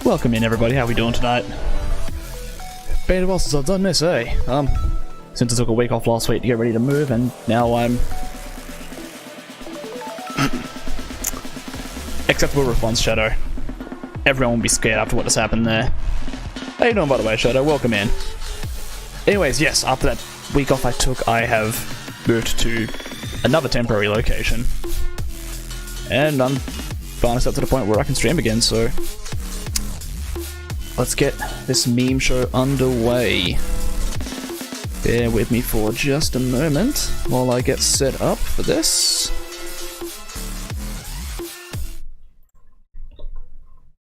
Welcome in, everybody. How we doing tonight? Been a while since I've done this, eh? Since I took a week off last week to get ready to move, and now I'm... Acceptable response, Shadow. Everyone will be scared after what has happened there. How you doing, by the way, Shadow? Welcome in. Anyways, yes, after that week off I took, I have moved to another temporary location. And I'm finally up to the point where I can stream again, so... Let's get this meme show underway. Bear with me for just a moment while I get set up for this.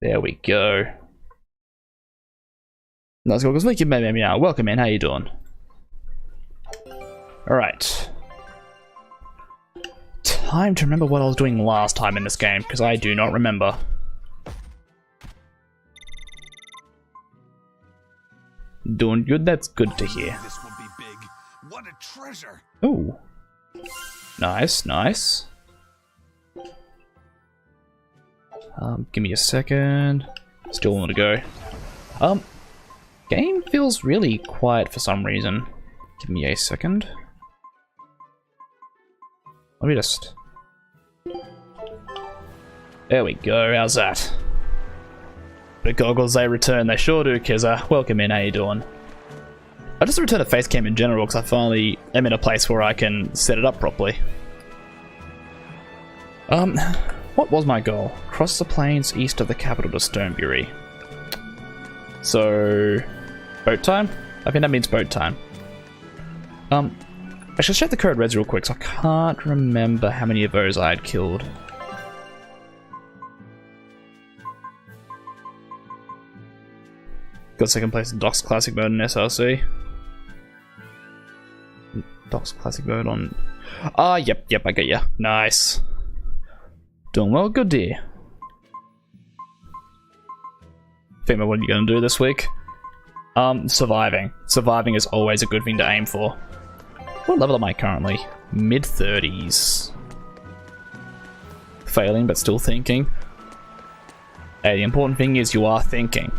There we go. Let's go, because welcome in, how you doing? Alright. Time to remember what I was doing last time in this game, because I do not remember. Doing good, that's good to hear. This will be big. What a treasure. Ooh. Nice, nice. Give me a second. Still want to go. Game feels really quiet for some reason. Give me a second. Let me just... There we go, how's that? The goggles, they return, they sure do, Kizza. Welcome in, how you doing? I just returned a face cam in general because I finally am in a place where I can set it up properly. What was my goal? Cross the plains east of the capital to Stonebury. So... boat time? I think that means boat time. I should check the code reds real quick, so I can't remember how many of those I had killed. Got second place in Doc's Classic mode in SRC. Doc's Classic mode on... Ah, yep, I get ya. Nice. Doing well, good dear. Fema, what are you gonna do this week? Surviving. Surviving is always a good thing to aim for. What level am I currently? Mid-30s. Failing, but still thinking. Hey, the important thing is you are thinking.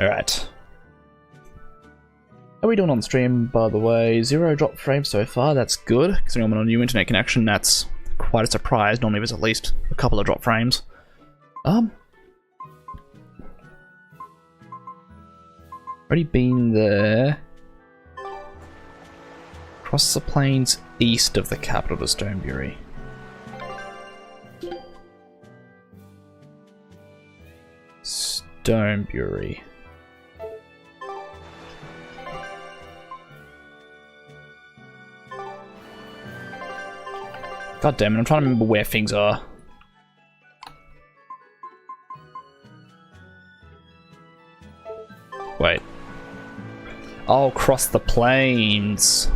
Alright. How are we doing on stream, by the way? 0 drop frames so far, that's good. Considering I'm on a new internet connection, that's quite a surprise. Normally there's at least a couple of drop frames. Already been there. Cross the plains east of the capital to Stonebury. Stonebury. God damn it, I'm trying to remember where things are. Wait. Oh, cross the plains.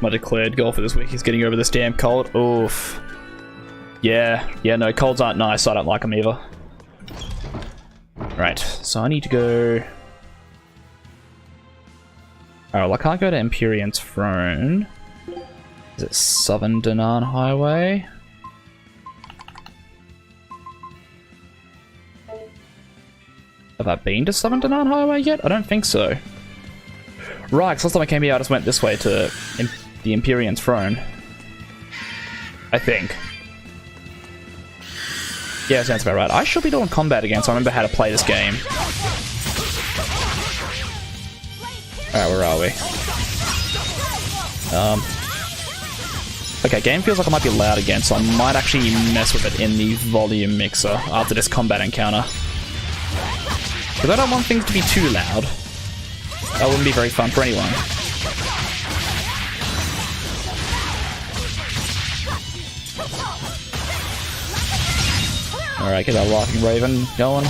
My declared goal for this week is getting over this damn cold. Oof. Yeah, no, colds aren't nice, so I don't like them either. Right, so I need to go... Oh, well, I can't go to Empyrean's Throne. Is it Southern Danaan Highway? Have I been to Southern Danaan Highway yet? I don't think so. Right, because last time I came here I just went this way to the Empyrean's Throne. I think. Yeah, sounds about right. I should be doing combat again, so I remember how to play this game. Alright, where are we? Okay, game feels like I might be loud again, so I might actually mess with it in the volume mixer after this combat encounter. Because I don't want things to be too loud. That wouldn't be very fun for anyone. Alright, get that Laughing Raven going.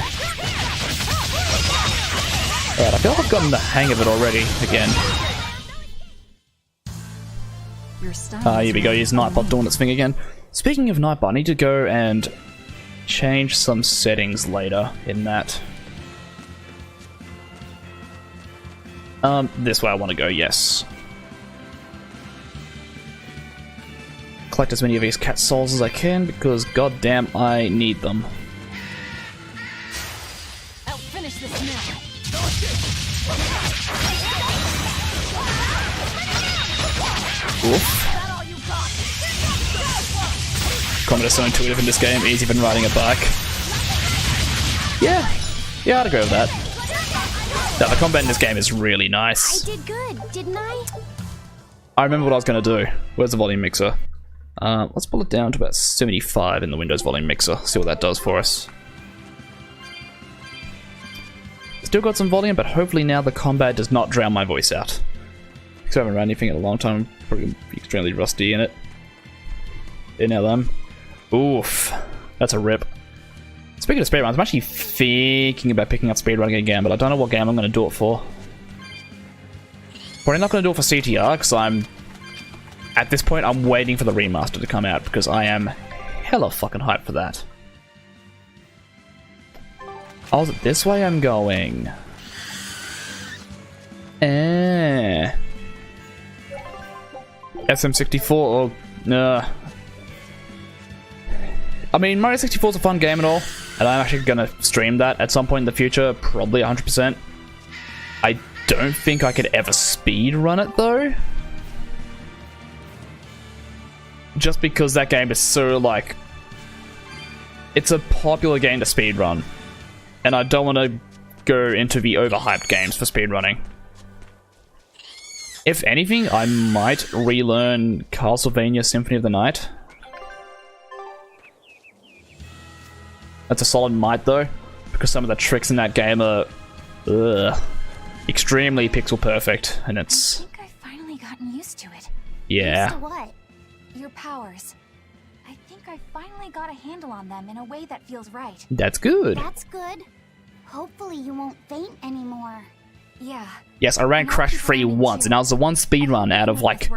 Alright, I feel like I've gotten the hang of it already, again. Here we go, use Nightbot doing its thing again. Speaking of Nightbot, I need to go and change some settings later in that. This way I want to go, yes. collect as many of these cat souls as I can because goddamn I need them. I'll finish this now. Oof. Combat is so intuitive in this game, easier than riding a bike. Yeah, I'd agree with that. No, the combat in this game is really nice. I did good, didn't I? I remember what I was going to do. Where's the volume mixer? Let's pull it down to about 75 in the Windows volume mixer. See what that does for us. Still got some volume, but hopefully now the combat does not drown my voice out. Because I haven't run anything in a long time. I'm probably extremely rusty in it. In them. Oof. That's a rip. Speaking of speedruns, I'm actually thinking about picking up speedrunning again, but I don't know what game I'm going to do it for. Probably not going to do it for CTR, because at this point, I'm waiting for the remaster to come out, because I am hella fucking hyped for that. Oh, is it this way I'm going? SM64, or... I mean, Mario 64 is a fun game and all, and I'm actually going to stream that at some point in the future, probably 100%. I don't think I could ever speedrun it, though. Just because that game is so, like... It's a popular game to speedrun. And I don't want to go into the overhyped games for speedrunning. If anything, I might relearn Castlevania Symphony of the Night. That's a solid might, though, because some of the tricks in that game are extremely pixel perfect, and it's... I think I've finally gotten used to it. Yeah. Used to what? Your powers. I think I finally got a handle on them in a way that feels right. That's good. That's good. Hopefully you won't faint anymore. Yeah. Yes, I ran Crash Free once, and that was the one speedrun out of, like,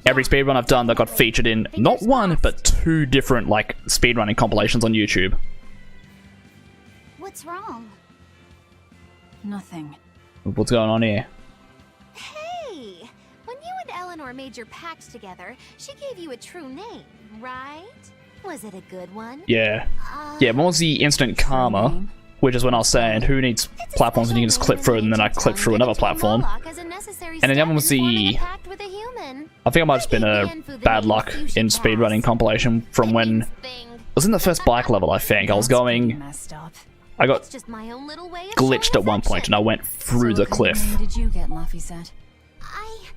every speedrun I've done that got featured in not one, but 2 different, like, speedrunning compilations on YouTube. What's wrong? Nothing. What's going on here? Hey! When you and Eleanor made your pact together, she gave you a true name, right? Was it a good one? Yeah. Yeah, one was the instant karma, which is when I was saying, who needs platforms when you can just clip through it, and then I clip through another platform. And then the other one was the... I think I might have just been a bad luck in speedrunning compilation from when... It was in the first bike level, I think. I was going... I got glitched at one point, and I went through the cliff. What did you get, Laphicet? I...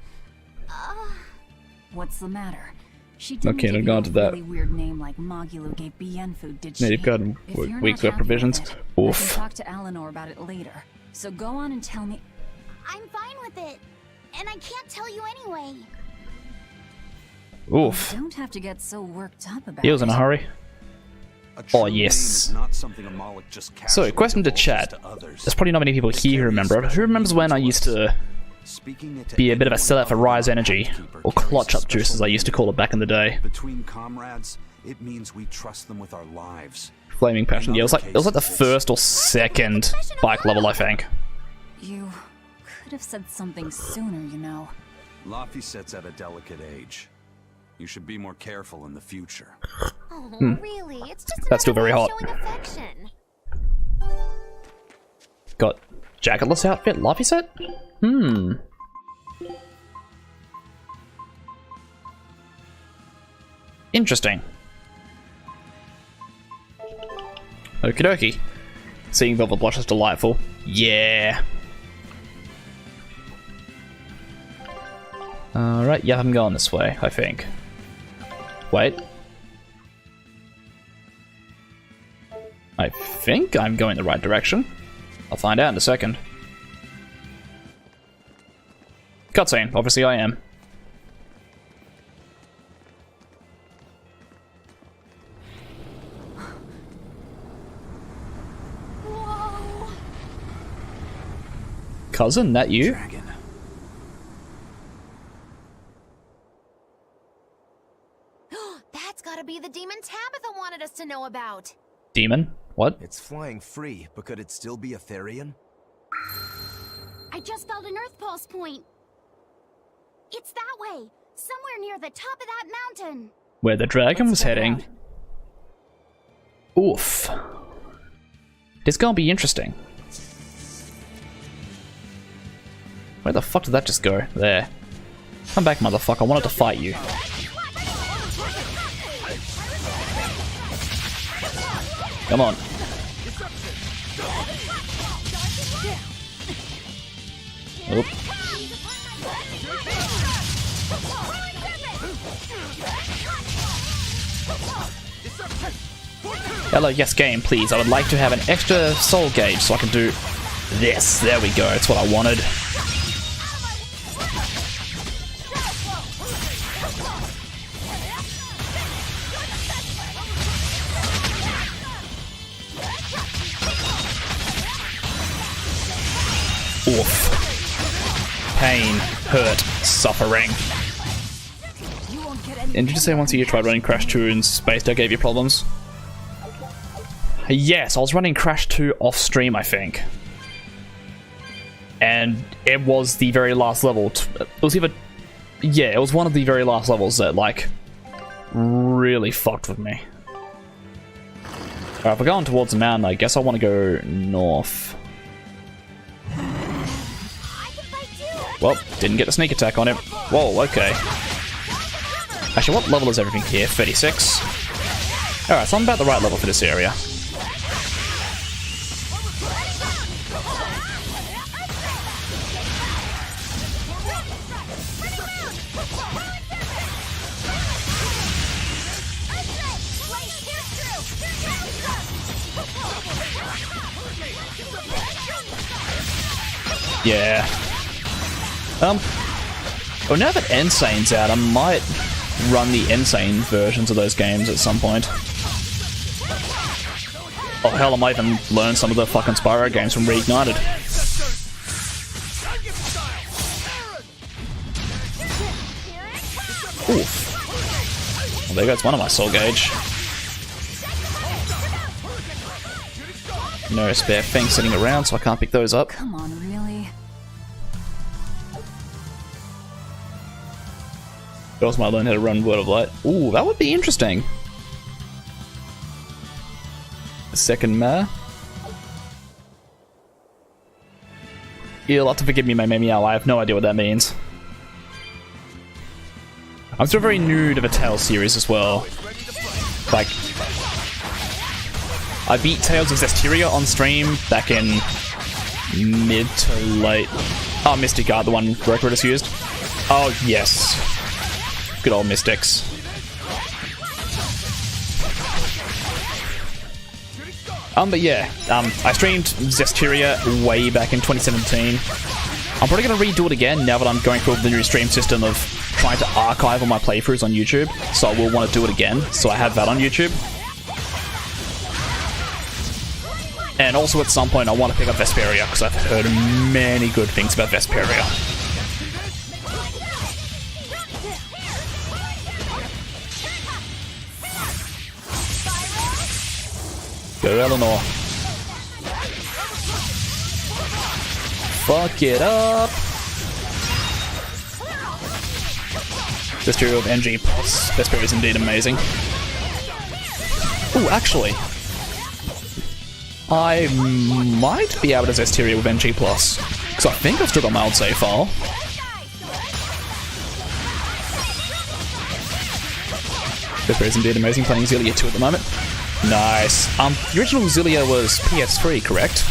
What's the matter? She didn't Okay, give I've you gone a to that. really weird name like Mogulu gave BN food, did she? Yeah, you've got If you're not weekly happy provisions. with it, I Oof. can talk to Eleanor about it later. So go on and tell me. I'm fine with it. And I can't tell you anyway. Oof. You don't have to get so worked up about He was in a hurry. A true Oh, name yes. is not something a Moloch just So, casually question to divulges chat. to others. There's probably not many people here who remember, but who remembers when I used to Speaking it to be a bit of a anyone sellout for other than Rise the Energy, Pathkeeper or carries Clutch Up special Juice as I used to call it back in the day. Between comrades, it means we trust them with our lives. Flaming Passion. Yeah, it was like the first or second bike level, I think. You could have said something sooner, you know. Laphicet's at a delicate age. You should be more careful in the future. Oh, really? It's just That's still another very way of hot. showing affection. Got jacketless outfit, Laphicet? Interesting. Okie dokie. Seeing Velvet Blush is delightful. Yeah. Alright, yeah, I'm going this way, I think. Wait. I think I'm going the right direction. I'll find out in a second. Cutscene, obviously I am. Whoa! Cousin, that you? Dragon. That's gotta be the demon Tabitha wanted us to know about. Demon? What? It's flying free, but could it still be a Therian? I just felt an Earth Pulse point. It's that way. Somewhere near the top of that mountain. where the dragon was heading. Oof. This gonna be interesting. Where the fuck did that just go? There. Come back, motherfucker. I wanted to fight you. Come on. Oop. Hello, yes game, please. I would like to have an extra soul gauge so I can do this. There we go. It's what I wanted. Oof. Pain, hurt, suffering. And did you say once a year tried running Crash 2 and Space Dog gave you problems? Yes, I was running Crash 2 off stream, I think. And it was the very last level. It was either... Yeah, it was one of the very last levels that, like, really fucked with me. Alright, if we're going towards the mountain, I guess I want to go north. Well, didn't get a sneak attack on him. Whoa, okay. Actually, what level is everything here? 36? Alright, so I'm about the right level for this area. Yeah. Well, now that Insane's out, I might run the Insane versions of those games at some point. Oh hell, I might even learn some of the fucking Spyro games from Reignited. Oof. Well, there goes one of my soul gauge. No spare things sitting around, so I can't pick those up. Come on, really? I also might learn how to run Word of Light. Ooh, that would be interesting. A second mare. You'll have to forgive me, my meow. I have no idea what that means. I'm still very new to the Tales series as well. Like, I beat Tales of Zestiria on stream back in mid to late. Oh, Mystic Art, the one Rockriders used. Oh, yes. Good old Mystics. But yeah, I streamed Zestiria way back in 2017. I'm probably going to redo it again now that I'm going through the new stream system of trying to archive all my playthroughs on YouTube. So I will want to do it again, so I have that on YouTube. And also at some point I want to pick up Berseria, because I've heard many good things about Berseria. Go Eleanor. Fuck it up. Berseria of NG Plus. Berseria is indeed amazing. Ooh, actually, I might be able to Zestiria with NG Plus, because I think I've still got my old save file. Berseria is indeed amazing. Playing Xillia 2 at the moment. Nice. The original Xillia was PS3, correct?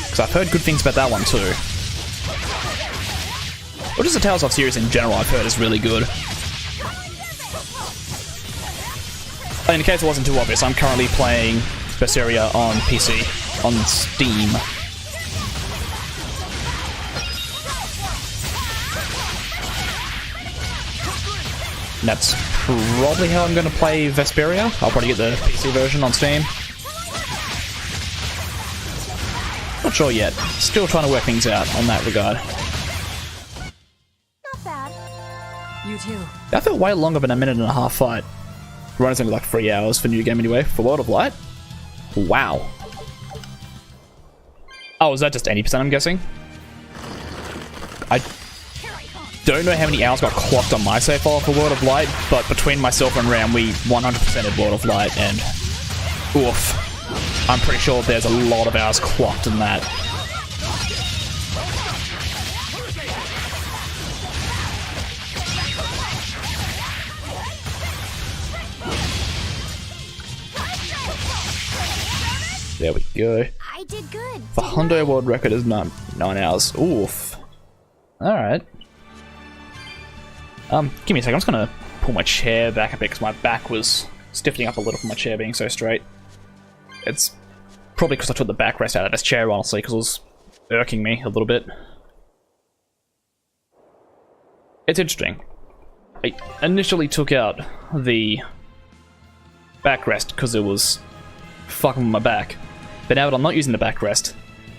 Because I've heard good things about that one too. Or just the Tales of series in general, I've heard is really good. In case it wasn't too obvious, I'm currently playing Berseria on PC, on Steam. And that's probably how I'm going to play Berseria. I'll probably get the PC version on Steam. Not sure yet. Still trying to work things out on that regard. Not bad. You too. That felt way longer than a minute and a half fight. Running's only like 3 hours for New Game anyway, for World of Light. Wow. Oh, is that just 80%, I'm guessing? don't know how many hours got clocked on my save file for World of Light, but between myself and Ram, we 100%ed World of Light, and oof, I'm pretty sure there's a lot of hours clocked in that. There we go. I did good. The Hundo world record is 9 hours. Oof. Alright. Give me a second. I'm just gonna pull my chair back a bit because my back was stiffening up a little from my chair being so straight. It's probably because I took the backrest out of this chair, honestly, because it was irking me a little bit. It's interesting. I initially took out the backrest because it was fucking with my back. But now that I'm not using the backrest,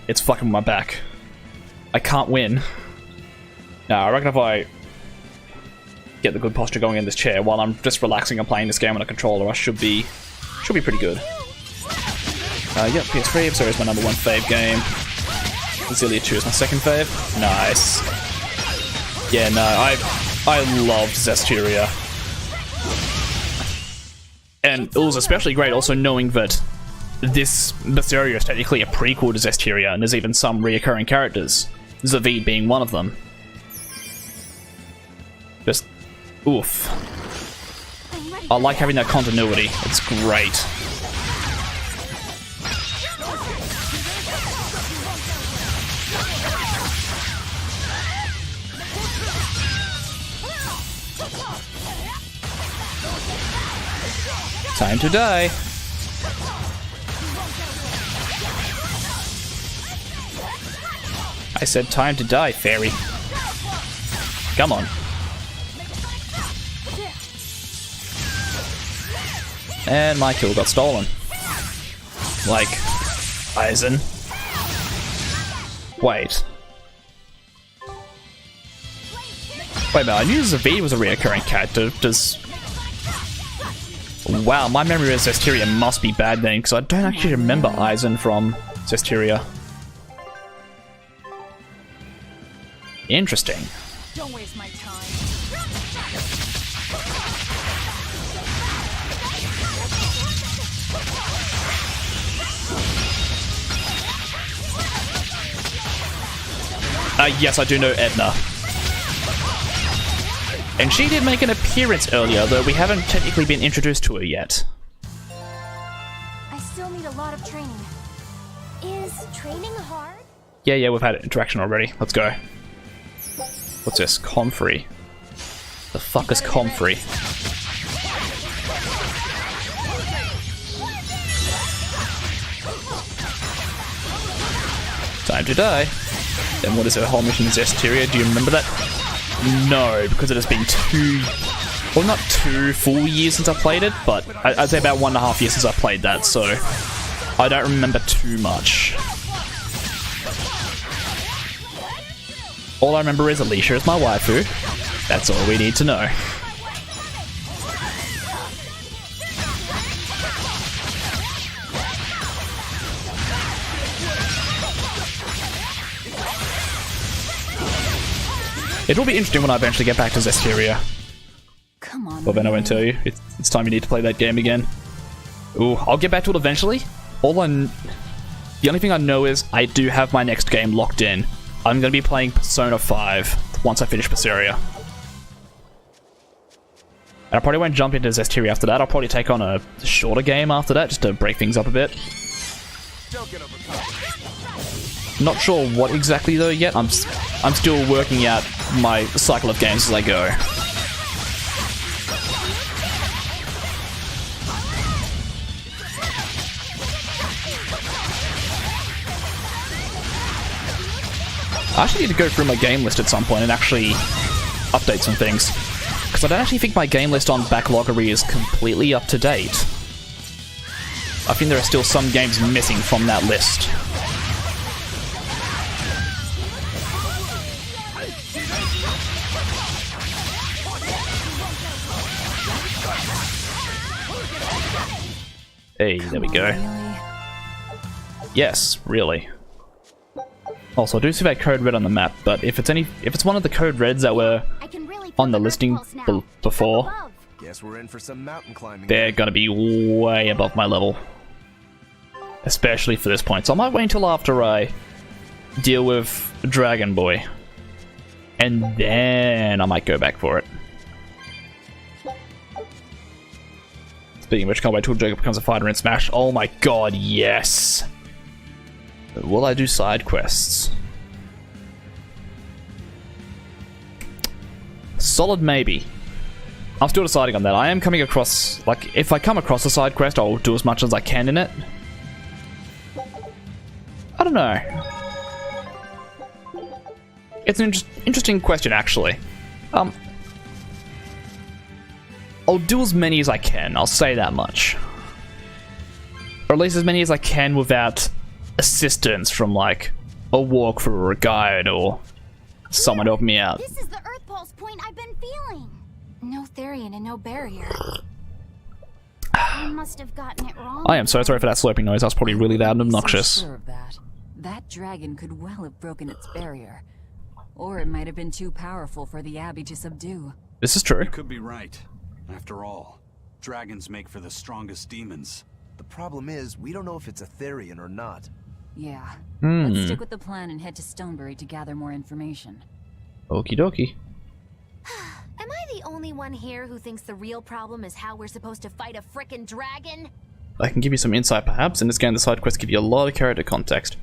it's fucking with my back. I can't win. Now, I reckon if I get the good posture going in this chair while I'm just relaxing and playing this game on a controller, I should be pretty good. Yep, PS3, Berseria is my #1 fave game. Berseria 2 is my second fave. Nice. Yeah, no, I loved Zestiria. And it was especially great also knowing that this Berseria is technically a prequel to Zestiria, and there's even some reoccurring characters, Zavid being one of them. Just, oof. I like having that continuity, it's great. Time to die. I said time to die, fairy. Come on. And my kill got stolen. Like, Aizen. Wait. Wait a minute, I knew Zavid was a reoccurring character. Does... Wow, my memory of Zestiria must be bad then, because I don't actually remember Aizen from Zestiria. Interesting. Don't waste my time. Yes, I do know Edna. And she did make an appearance earlier, though we haven't technically been introduced to her yet. I still need a lot of training. Is training hard? Yeah, we've had an interaction already. Let's go. What's this? Comfrey. The fuck is Comfrey? Time to die. Then what is her whole mission in Zestiria? Do you remember that? No, because it has been well, not 2 full years since I played it, but I'd say about 1.5 years since I played that, so I don't remember too much. All I remember is Alicia is my waifu. That's all we need to know. It will be interesting when I eventually get back to Zestiria. Come on. Well, then I won't tell you. It's time you need to play that game again. Ooh, I'll get back to it eventually. The only thing I know is I do have my next game locked in. I'm going to be playing Persona 5 once I finish Berseria. And I probably won't jump into Zestiria after that. I'll probably take on a shorter game after that, just to break things up a bit. Not sure what exactly though yet. I'm still working out my cycle of games as I go. I actually need to go through my game list at some point and actually update some things. Because I don't actually think my game list on Backloggery is completely up to date. I think there are still some games missing from that list. Hey, there we go. Really? Yes, really. Also, I do see that code red on the map, but if it's one of the code reds that were I can really on feel the Earth listing pulse now. before, Up above. Guess we're in for some mountain climbing. they're gonna be way above my level. Especially for this point. So I might wait until after I deal with Dragon Boy. And then I might go back for it. Speaking of which, can't wait till Jacob becomes a fighter in Smash. Oh my god, yes! Will I do side quests? Solid maybe. I'm still deciding on that. I am coming across, like, if I come across a side quest, I'll do as much as I can in it. I don't know. It's an interesting question, actually. I'll do as many as I can, I'll say that much. Or at least as many as I can without assistance from, like, a walkthrough or a guide or someone to help me out. This is the Earth pulse point I've been feeling. No Therian and no barrier. I must have gotten it wrong. I am so sorry for that slurping noise, that was probably really loud and So obnoxious. sure of that. That dragon could well have broken its barrier. Or it might have been too powerful for the Abbey to subdue. This is true. You could be right. After all, dragons make for the strongest demons. The problem is, we don't know if it's a Therian or not. Yeah. Hmm. Let's stick with the plan and head to Stonebury to gather more information. Okie dokie. Am I the only one here who thinks the real problem is how we're supposed to fight a frickin' dragon? I can give you some insight perhaps. In this game, the side quests give you a lot of character context.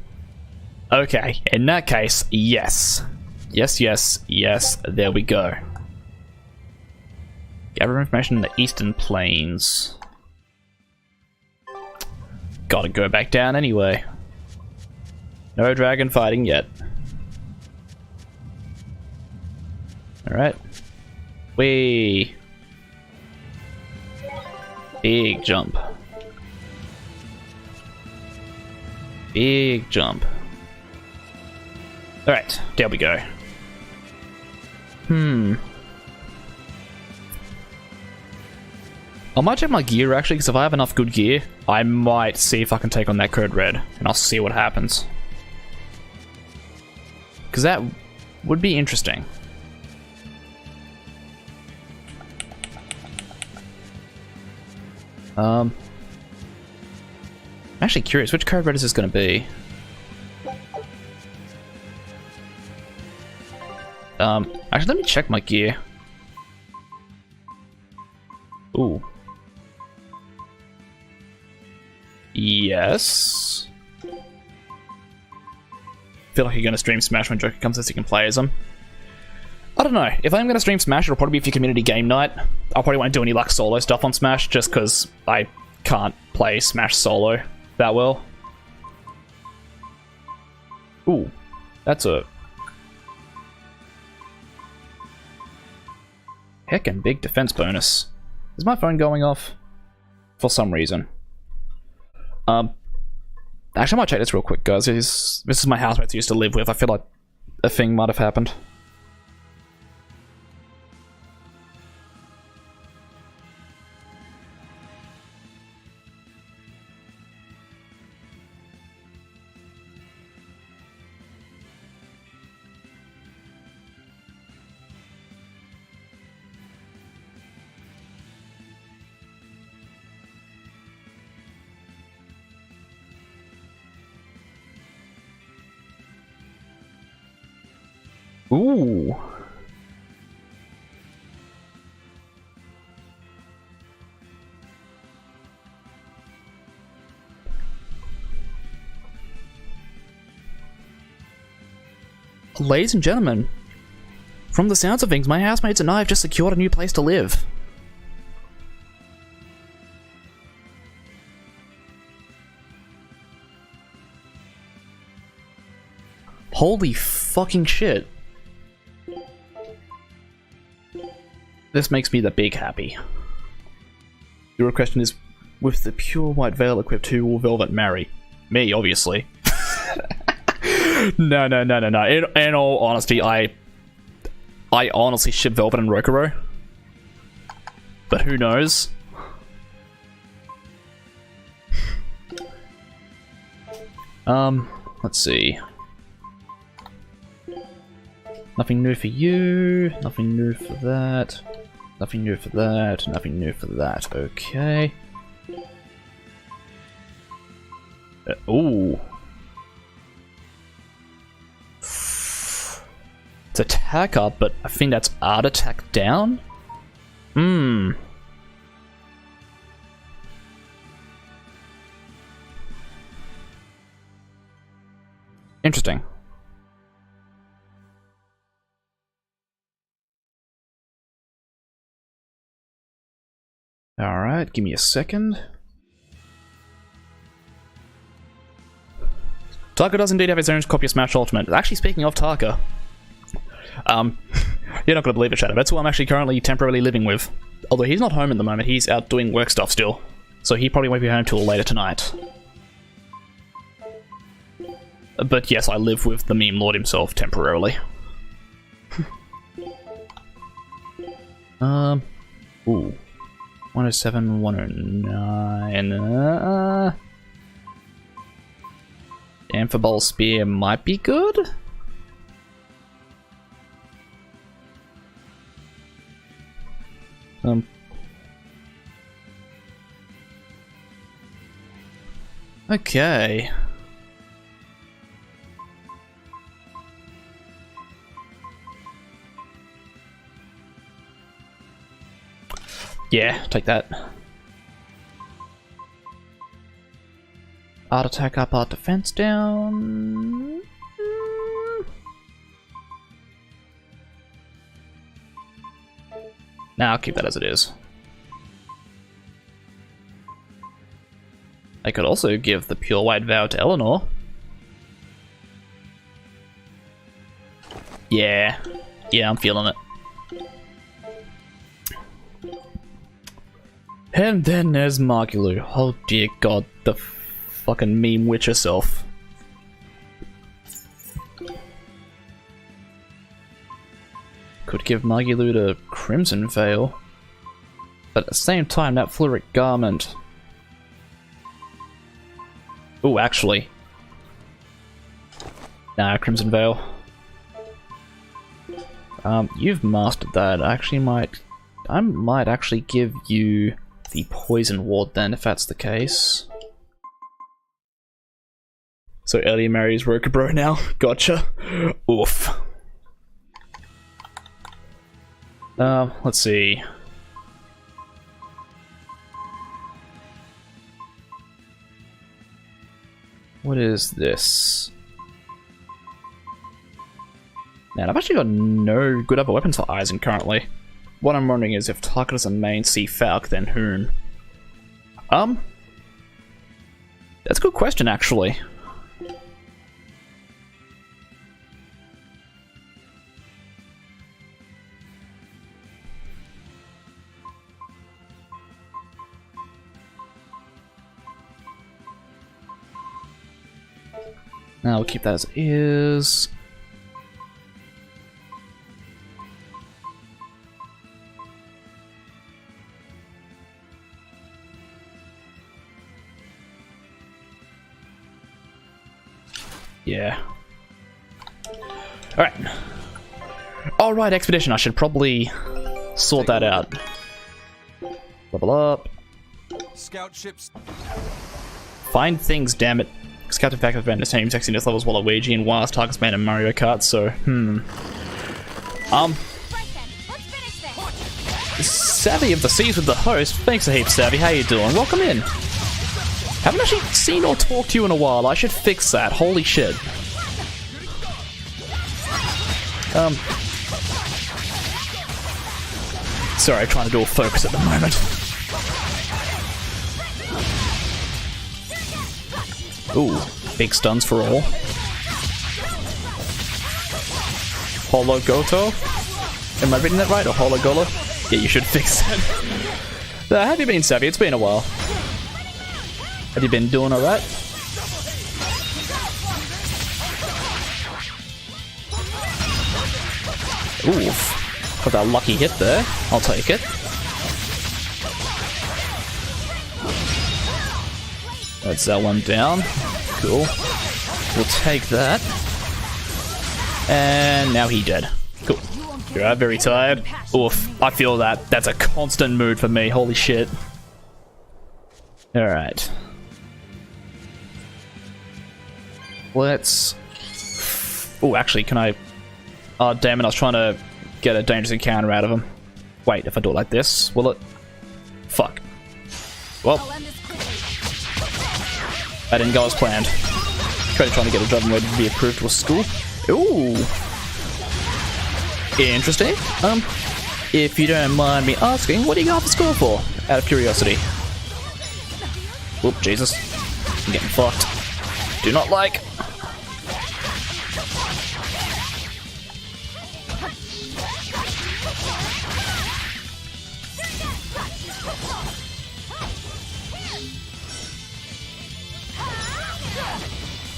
Okay, in that case, yes. Yes, yes, yes, there we go. Gather information in the Eastern Plains. Gotta go back down anyway. No dragon fighting yet. Alright. Whee! Big jump. Big jump. Alright, there we go. I might check my gear actually, because if I have enough good gear, I might see if I can take on that code red, and I'll see what happens. Because that would be interesting. I'm actually curious, which code red is this going to be? Actually, let me check my gear. Ooh. Yes. Feel like you're gonna stream Smash when Joker comes so you can play as him. I don't know. If I'm gonna stream Smash, it'll probably be for community game night. I probably won't do any like solo stuff on Smash just because I can't play Smash solo that well. Ooh, that's a heckin' big defense bonus. Is my phone going off? For some reason. Actually, I might check this real quick, guys. This is my housemate I used to live with. I feel like a thing might have happened. Ooh. Ladies and gentlemen, from the sounds of things, my housemates and I have just secured a new place to live. Holy fucking shit. This makes me the big happy. Your question is, with the pure white veil equipped, who will Velvet marry? Me, obviously. No. In all honesty, I honestly ship Velvet and Rokuro. But who knows? Let's see. Nothing new for you. Nothing new for that. Nothing new for that. Nothing new for that. Okay. Ooh. It's attack up, but I think that's art attack down? Hmm. Interesting. Alright, give me a second. Taka does indeed have his own copy of Smash Ultimate. Actually, speaking of Taka, you're not going to believe it, Shadow. That's who I'm actually currently temporarily living with. Although he's not home at the moment, he's out doing work stuff still. So he probably won't be home till later tonight. But yes, I live with the meme lord himself temporarily. Ooh. 107, 109. Amphibole Spear might be good? Okay. Yeah, take that. Art attack up, art defense down. Nah, I'll keep that as it is. I could also give the Pure White Vow to Eleanor. Yeah. Yeah, I'm feeling it. And then there's Margilu. Oh dear god, the fucking meme witch herself. Could give Margilu to Crimson Veil. But at the same time, that Fluoric Garment... Ooh, actually. Nah, Crimson Veil. You've mastered that. I might actually give you the Poison Ward then, if that's the case. So Ellie marries Rokabro now. Gotcha. Oof. Let's see. What is this? Man, I've actually got no good other weapons for Aizen currently. What I'm wondering is if Taka doesn't main Sea Falk, then whom? That's a good question, actually. Now we'll keep that as it is. Yeah. Alright. Alright, Expedition. I should probably sort that out. Level up. Scout ships. Find things, damn it. Scout effect of the same sexiness levels Waluigi and Wireless Targets Man and Mario Kart, so, Savvy of the Seas with the host. Thanks a heap, Savvy. How you doing? Welcome in. Haven't actually seen or talked to you in a while. I should fix that. Holy shit. Sorry, I'm trying to do a focus at the moment. Ooh, big stuns for all. Holo Goto? Am I reading that right? Or Holo Golo? Yeah, you should fix that. How have you been, Savvy? It's been a while. Have you been doing alright? Oof. Got that lucky hit there. I'll take it. That's that one down. Cool. We'll take that. And now he dead. You are very tired. Oof, I feel that. That's a constant mood for me. Holy shit. Alright. Let's... Oh, actually, can I... Oh, damn it, I was trying to get a dangerous encounter out of him. Wait, if I do it like this, will it... Fuck. Well... That didn't go as planned. Trying to get a job and waiting to be approved to a school. Ooh! Interesting. If you don't mind me asking, what do you got for school for? Out of curiosity. Oop, Jesus. I'm getting fucked. Do not like.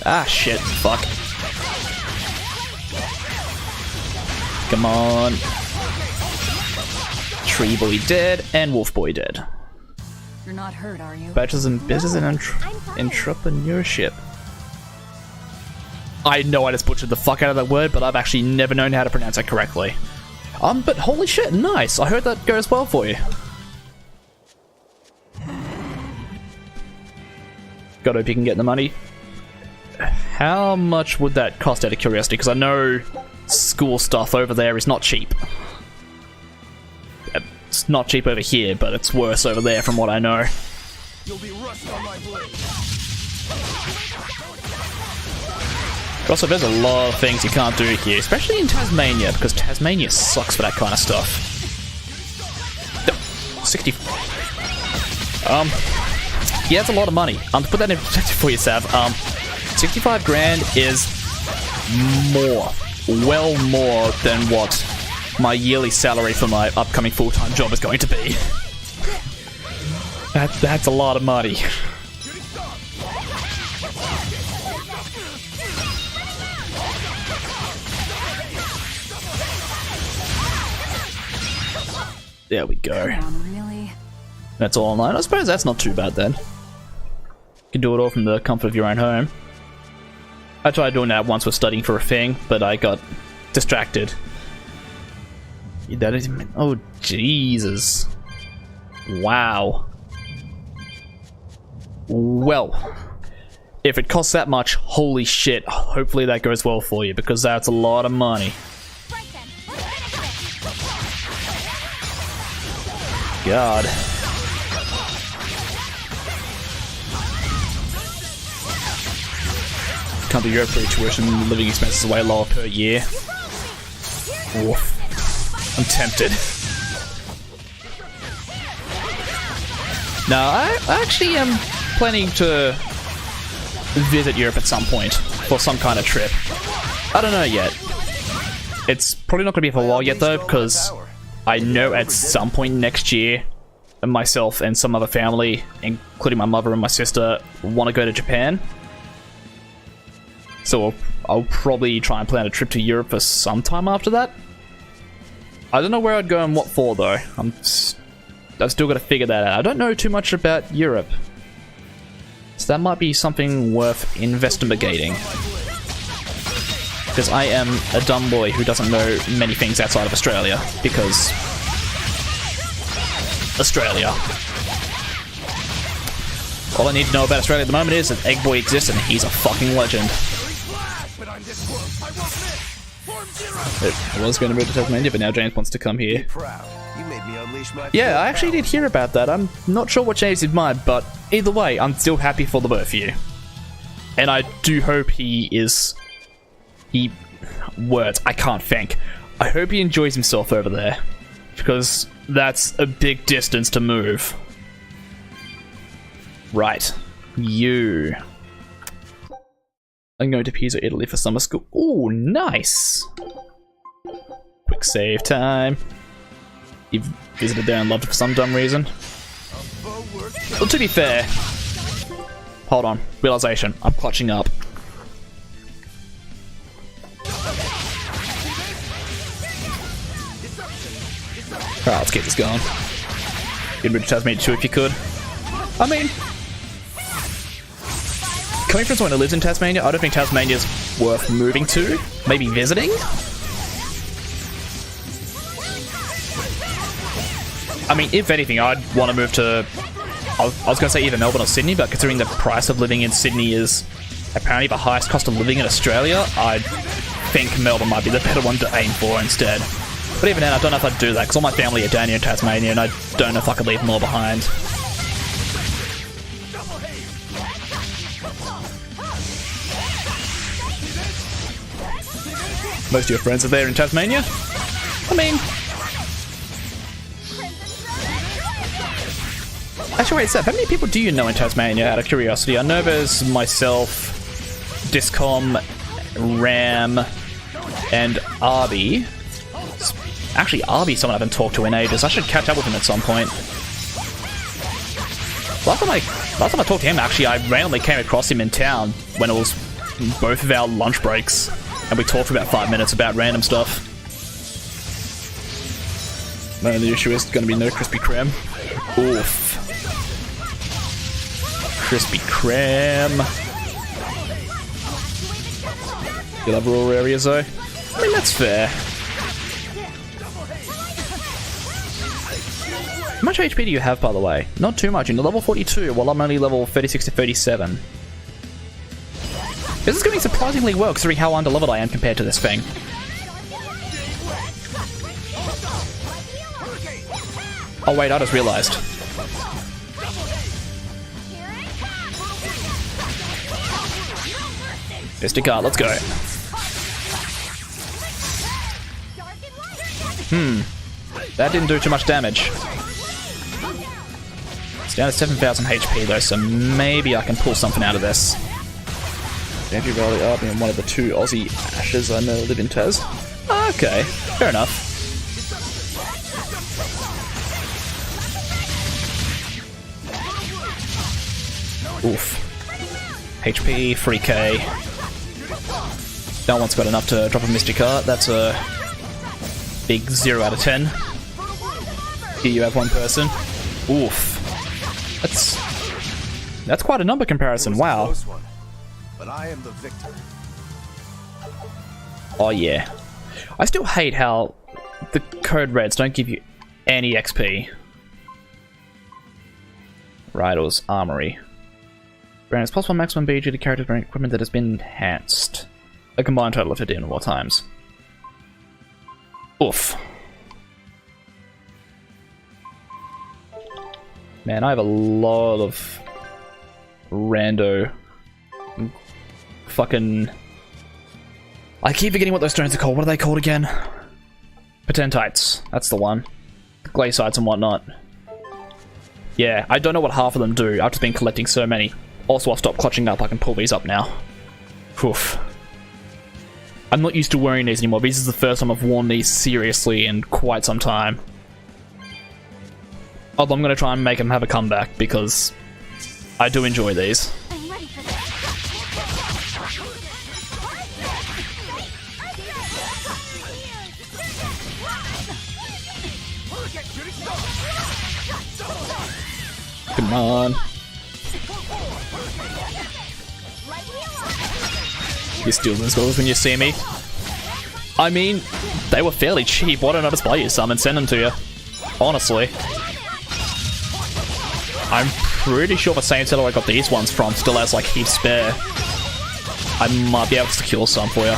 Ah, shit. Fuck. Come on. Tree Boy dead, and Wolf Boy dead. You're not hurt, are you? Bachelor's in Business and Entrepreneurship. I know I just butchered the fuck out of that word, but I've actually never known how to pronounce it correctly. But holy shit, nice. I heard that goes well for you. God, hope you can get the money. How much would that cost out of curiosity? Because I know school stuff over there is not cheap. It's not cheap over here, but it's worse over there from what I know. You'll be rust on my blade. Also, there's a lot of things you can't do here, especially in Tasmania, because Tasmania sucks for that kind of stuff. 60... Yeah, that's a lot of money. To put that in perspective for you, Sav, 65 grand is more, well more than what my yearly salary for my upcoming full-time job is going to be. That's a lot of money. There we go. Come on, really? That's all online. I suppose that's not too bad then. You can do it all from the comfort of your own home. I tried doing that once with studying for a thing, but I got distracted. That is... Oh, Jesus. Wow. Well, if it costs that much, holy shit, hopefully that goes well for you, because that's a lot of money. God. Come to Europe for tuition, living expenses way lower per year. Oof. I'm tempted. No, I actually am planning to visit Europe at some point for some kind of trip. I don't know yet. It's probably not going to be for a while yet though, because I know at some point next year, myself and some other family, including my mother and my sister, want to go to Japan. So I'll probably try and plan a trip to Europe for some time after that. I don't know where I'd go and what for though. I've still got to figure that out. I don't know too much about Europe. So that might be something worth investigating. Because I am a dumb boy who doesn't know many things outside of Australia. Because... Australia. All I need to know about Australia at the moment is that Egg Boy exists and he's a fucking legend. I was going to move to Tasmania, but now James wants to come here. Yeah, I actually did hear about that. I'm not sure what changed his mind, but either way, I'm still happy for the both of you. And I do hope words, I can't think. I hope he enjoys himself over there. Because that's a big distance to move. Right. You. I'm going to Pisa, Italy for summer school. Ooh, nice! Quick save time. You've visited there and loved it for some dumb reason. Well, to be fair... Hold on. Realization. I'm clutching up. Alright, let's get this going. Get rid of Tasmania too if you could. I mean... Coming from someone who lives in Tasmania, I don't think Tasmania's worth moving to. Maybe visiting? I mean, if anything, I'd want to move to... I was going to say either Melbourne or Sydney, but considering the price of living in Sydney is apparently the highest cost of living in Australia, I think Melbourne might be the better one to aim for instead. But even then, I don't know if I'd do that, because all my family are down here in Tasmania, and I don't know if I could leave them all behind. Most of your friends are there in Tasmania? I mean... Actually, wait, Seth, how many people do you know in Tasmania, out of curiosity? I know there's myself, Discom, Ram, and Arby. Actually, Arby's someone I haven't talked to in ages. I should catch up with him at some point. Last time I talked to him, actually, I randomly came across him in town when it was both of our lunch breaks. And we talked for about 5 minutes about random stuff. No, the issue is going to be no Krispy Kreme. Oof. Krispy Kreme. You love rural areas though? I mean, that's fair. How much HP do you have, by the way? Not too much. You're level 42, while I'm only level 36 to 37. This is going surprisingly well, considering how underleveled I am compared to this thing. Oh wait, I just realized. Mystic Art, let's go. That didn't do too much damage. It's down to 7,000 HP though, so maybe I can pull something out of this. Andrew Riley Arby and one of the two Aussie Ashes I know live in Taz. Okay, fair enough. Oof. HP, 3k. No one's got enough to drop a Mystic Art. That's a big 0 out of 10. Here you have one person. Oof. That's quite a number comparison, wow. But I am the victor. Oh yeah. I still hate how the code reds don't give you any XP. Rivals Armory. Brand is possible maximum BG to characters wearing equipment that has been enhanced. A combined total of 15 or more times. Oof. Man, I have a lot of rando fucking... I keep forgetting what those stones are called. What are they called again? Potentites. That's the one. Glaciites and whatnot. Yeah, I don't know what half of them do. I've just been collecting so many. Also, I've stopped clutching up. I can pull these up now. Oof. I'm not used to wearing these anymore. This is the first time I've worn these seriously in quite some time. Although I'm going to try and make them have a comeback because I do enjoy these. I'm ready for this. Come on. You steal those goals when you see me. I mean, they were fairly cheap. Why don't I just buy you some and send them to you? Honestly. I'm pretty sure the same seller I got these ones from still has like heaps spare. I might be able to secure some for you.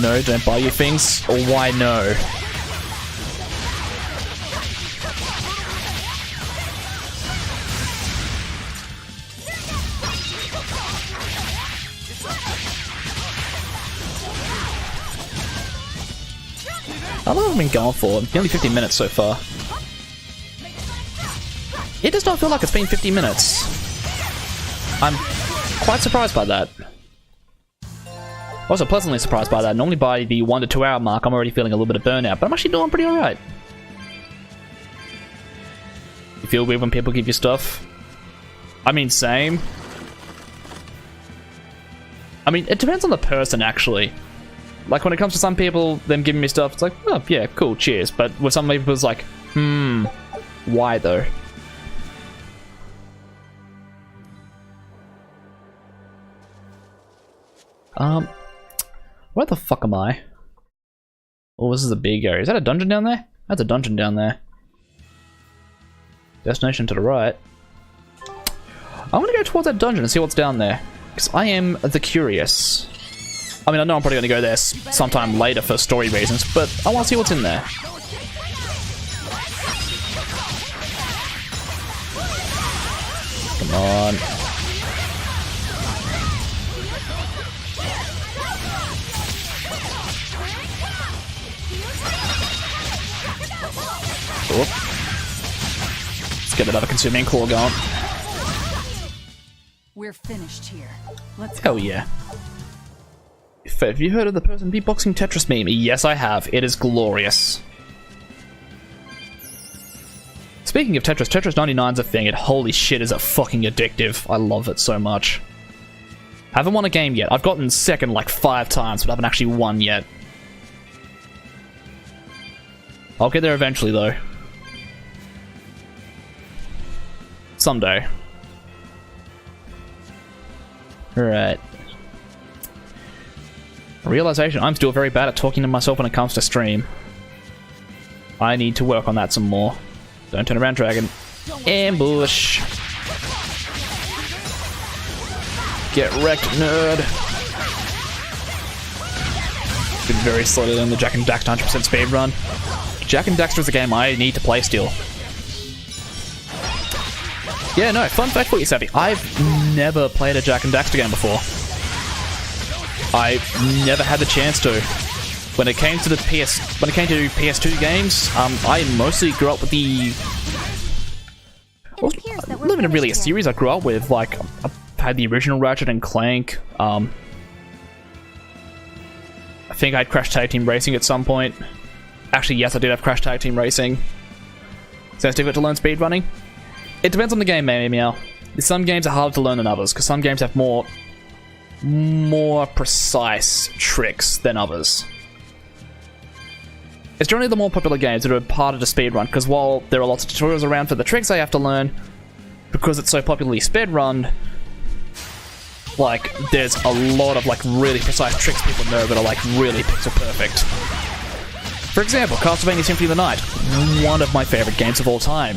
No, don't buy you things. Or why no? How long have I been going for? Nearly 50 minutes so far. It does not feel like it's been 50 minutes. I'm quite surprised by that. Also pleasantly surprised by that. Normally by the 1 to 2 hour mark I'm already feeling a little bit of burnout, but I'm actually doing pretty alright. You feel weird when people give you stuff? I mean, same. I mean, it depends on the person actually. Like when it comes to some people, them giving me stuff, it's like, oh yeah, cool, cheers. But with some people it's like, why though? Where the fuck am I? Oh, this is a big area. Is that a dungeon down there? That's a dungeon down there. Destination to the right. I'm gonna go towards that dungeon and see what's down there. Because I am the curious. I mean, I know I'm probably gonna go there sometime later for story reasons, but I wanna see what's in there. Come on. Cool. Let's get another consuming claw going. We're finished here. Let's go. Hell yeah. Have you heard of the person beatboxing Tetris meme? Yes, I have. It is glorious. Speaking of Tetris, Tetris 99's a thing, and holy shit is it fucking addictive. I love it so much. I haven't won a game yet. I've gotten second like 5 times, but I haven't actually won yet. I'll get there eventually, though. Someday. Alright. Realization, I'm still very bad at talking to myself when it comes to stream. I need to work on that some more. Don't turn around, dragon. Ambush! Get wrecked, nerd! Been very slowly in the Jak and Daxter 100% speed run. Jak and Daxter is a game I need to play still. Yeah, no, fun fact for you, Savvy. I've never played a Jak and Daxter game before. I never had the chance to. When it came to PS2 games, I mostly grew up with the. Well, not even really a series I grew up with. Like, I had the original Ratchet and Clank. I think I had Crash Tag Team Racing at some point. Actually, yes, I did have Crash Tag Team Racing. Sounds difficult to learn speedrunning. It depends on the game, meow. Some games are harder to learn than others, because some games have more precise tricks than others. It's generally the more popular games that are harder to speedrun, because while there are lots of tutorials around for the tricks I have to learn, because it's so popularly speedrun, like, there's a lot of, like, really precise tricks people know that are, like, really pixel perfect. For example, Castlevania Symphony of the Night, one of my favorite games of all time.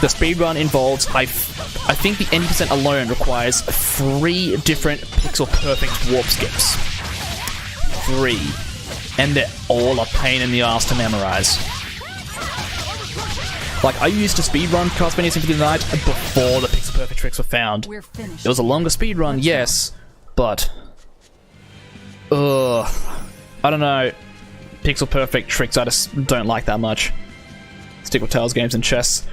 The speedrun involves, I think the 80% alone requires 3 different pixel perfect warp skips. 3. And they're all a pain in the ass to memorize. Like, I used to speedrun Castlevania Symphony of the Night before the pixel perfect tricks were found. We're finished. It was a longer speedrun, yes, but... I don't know. Pixel perfect tricks I just don't like that much. Stick with Tails games and chess.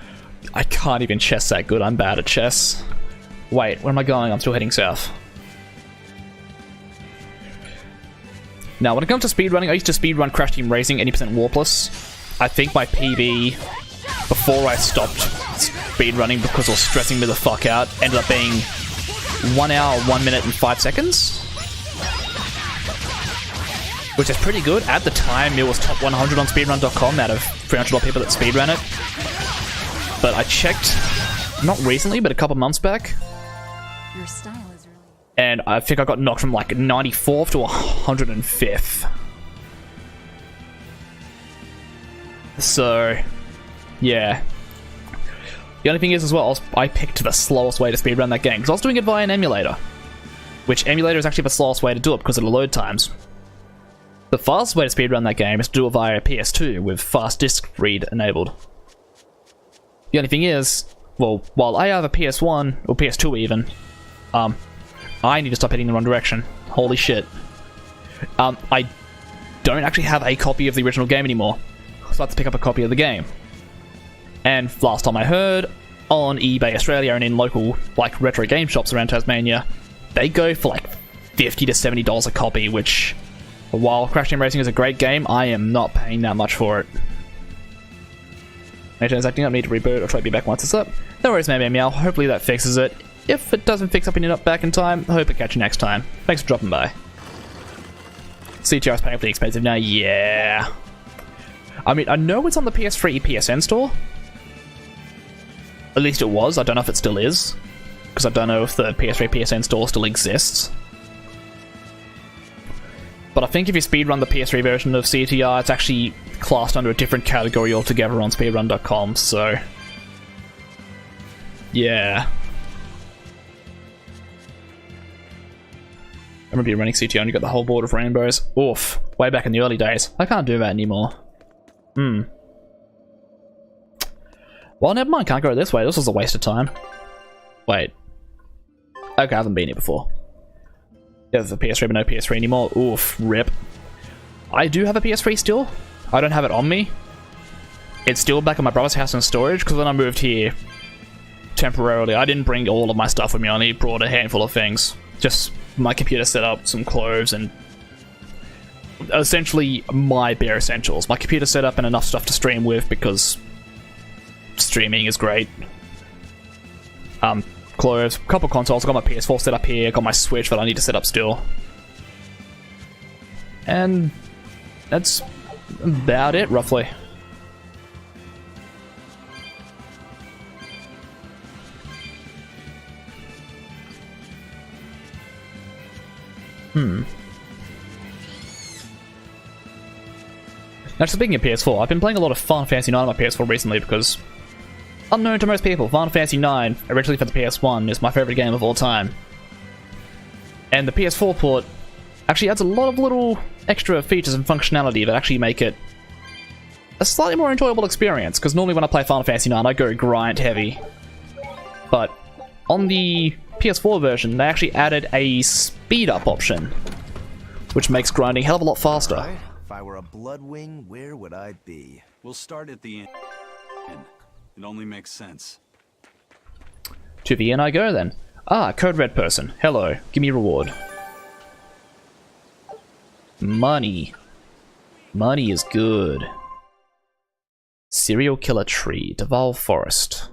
I can't even chess that good, I'm bad at chess. Wait, where am I going? I'm still heading south. Now, when it comes to speedrunning, I used to speedrun Crash Team Racing 80% warpless. I think my PB, before I stopped speedrunning because it was stressing me the fuck out, ended up being 1 hour, 1 minute, and 5 seconds. Which is pretty good. At the time, it was top 100 on speedrun.com out of 300 people that speedran it. But I checked, not recently, but a couple months back. Your style is really... And I think I got knocked from like 94th to 105th. So, yeah. The only thing is as well, I picked the slowest way to speedrun that game, because I was doing it via an emulator. Which emulator is actually the slowest way to do it because of the load times. The fastest way to speedrun that game is to do it via PS2 with fast disk read enabled. The only thing is, well, while I have a PS1, or PS2 even, I need to stop heading in the wrong direction. Holy shit. I don't actually have a copy of the original game anymore, so I have to pick up a copy of the game. And last time I heard, on eBay Australia and in local, like, retro game shops around Tasmania, they go for like $50 to $70 a copy, which, while Crash Team Racing is a great game, I am not paying that much for it. Nation's acting up, need to reboot, I'll try to be back once it's up. No worries, meow. Hopefully that fixes it. If it doesn't fix up and you're not back in time, I hope I catch you next time. Thanks for dropping by. CTR is paying pretty expensive now, yeah. I mean, I know it's on the PS3 PSN store. At least it was, I don't know if it still is. Because I don't know if the PS3 PSN store still exists. But I think if you speedrun the PS3 version of CTR, it's actually classed under a different category altogether on speedrun.com, so... yeah. I remember you running CTR and you got the whole board of rainbows. Oof. Way back in the early days. I can't do that anymore. Well, never mind, can't go this way. This was a waste of time. Wait. Okay, I haven't been here before. There's a PS3, but no PS3 anymore. Oof, rip. I do have a PS3 still. I don't have it on me. It's still back at my brother's house in storage, because when I moved here temporarily, I didn't bring all of my stuff with me. I only brought a handful of things. Just my computer setup, some clothes, and essentially my bare essentials. My computer setup and enough stuff to stream with, because streaming is great. Clothes, couple consoles. I got my PS4 set up here. Got my Switch that I need to set up still, and that's about it, roughly. Now, speaking of PS4, I've been playing a lot of Final Fantasy 9 on my PS4 recently because, unknown to most people, Final Fantasy 9, originally for the PS1, is my favorite game of all time. And the PS4 port actually adds a lot of little extra features and functionality that actually make it a slightly more enjoyable experience, because normally when I play Final Fantasy 9, I go grind heavy. But on the PS4 version, they actually added a speed up option, which makes grinding a hell of a lot faster. Right. If I were a Bloodwing, where would I be? We'll start at the end. It only makes sense. To the end I go then. Ah, Code Red person. Hello. Give me a reward. Money. Money is good. Serial Killer Tree. Deval Forest.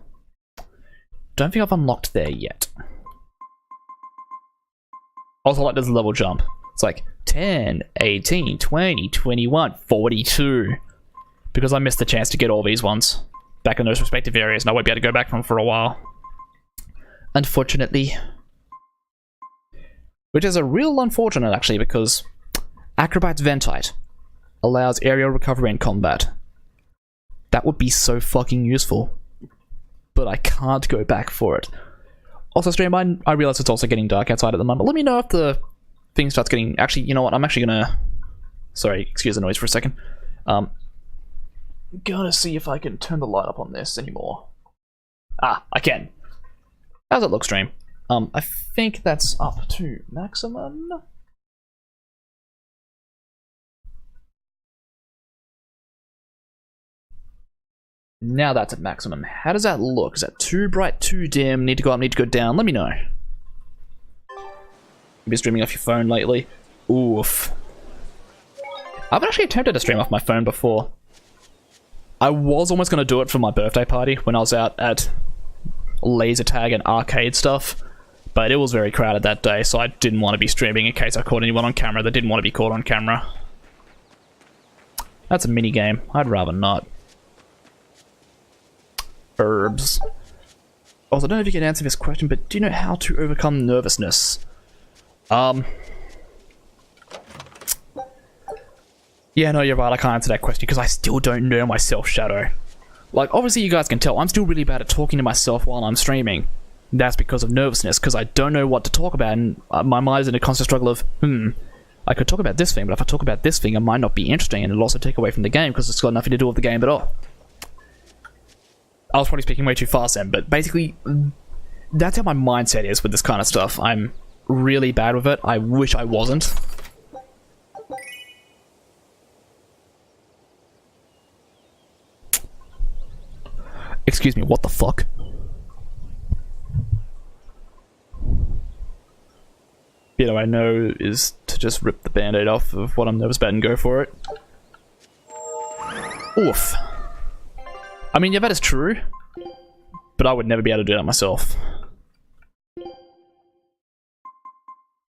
Don't think I've unlocked there yet. Also, like, there's a level jump. It's like 10, 18, 20, 21, 42. Because I missed the chance to get all these ones back in those respective areas, and I won't be able to go back from them for a while. Unfortunately. Which is a real unfortunate, actually, because Acrobat's Ventite allows aerial recovery in combat. That would be so fucking useful. But I can't go back for it. Also, stream, I realize it's also getting dark outside at the moment. Let me know if the thing starts getting... Actually, you know what? I'm actually gonna... Sorry, excuse the noise for a second. Gonna see if I can turn the light up on this anymore. Ah, I can. How's it look, stream? I think that's up to maximum. Now that's at maximum. How does that look? Is that too bright, too dim? Need to go up, need to go down? Let me know. You've been streaming off your phone lately? Oof. I've actually attempted to stream off my phone before. I was almost going to do it for my birthday party when I was out at laser tag and arcade stuff, but it was very crowded that day, so I didn't want to be streaming in case I caught anyone on camera that didn't want to be caught on camera. That's a mini game. I'd rather not. Herbs. Also, I don't know if you can answer this question, but do you know how to overcome nervousness? Yeah, no, you're right, I can't answer that question because I still don't know myself, Shadow. Like, obviously you guys can tell, I'm still really bad at talking to myself while I'm streaming. That's because of nervousness, because I don't know what to talk about, and my mind is in a constant struggle of, I could talk about this thing, but if I talk about this thing, it might not be interesting, and it'll also take away from the game, because it's got nothing to do with the game at all. I was probably speaking way too fast then, but basically, that's how my mindset is with this kind of stuff. I'm really bad with it. I wish I wasn't. Excuse me, what the fuck? You know, I know is to just rip the band-aid off of what I'm nervous about and go for it. Oof. I mean, yeah, that is true, but I would never be able to do that myself.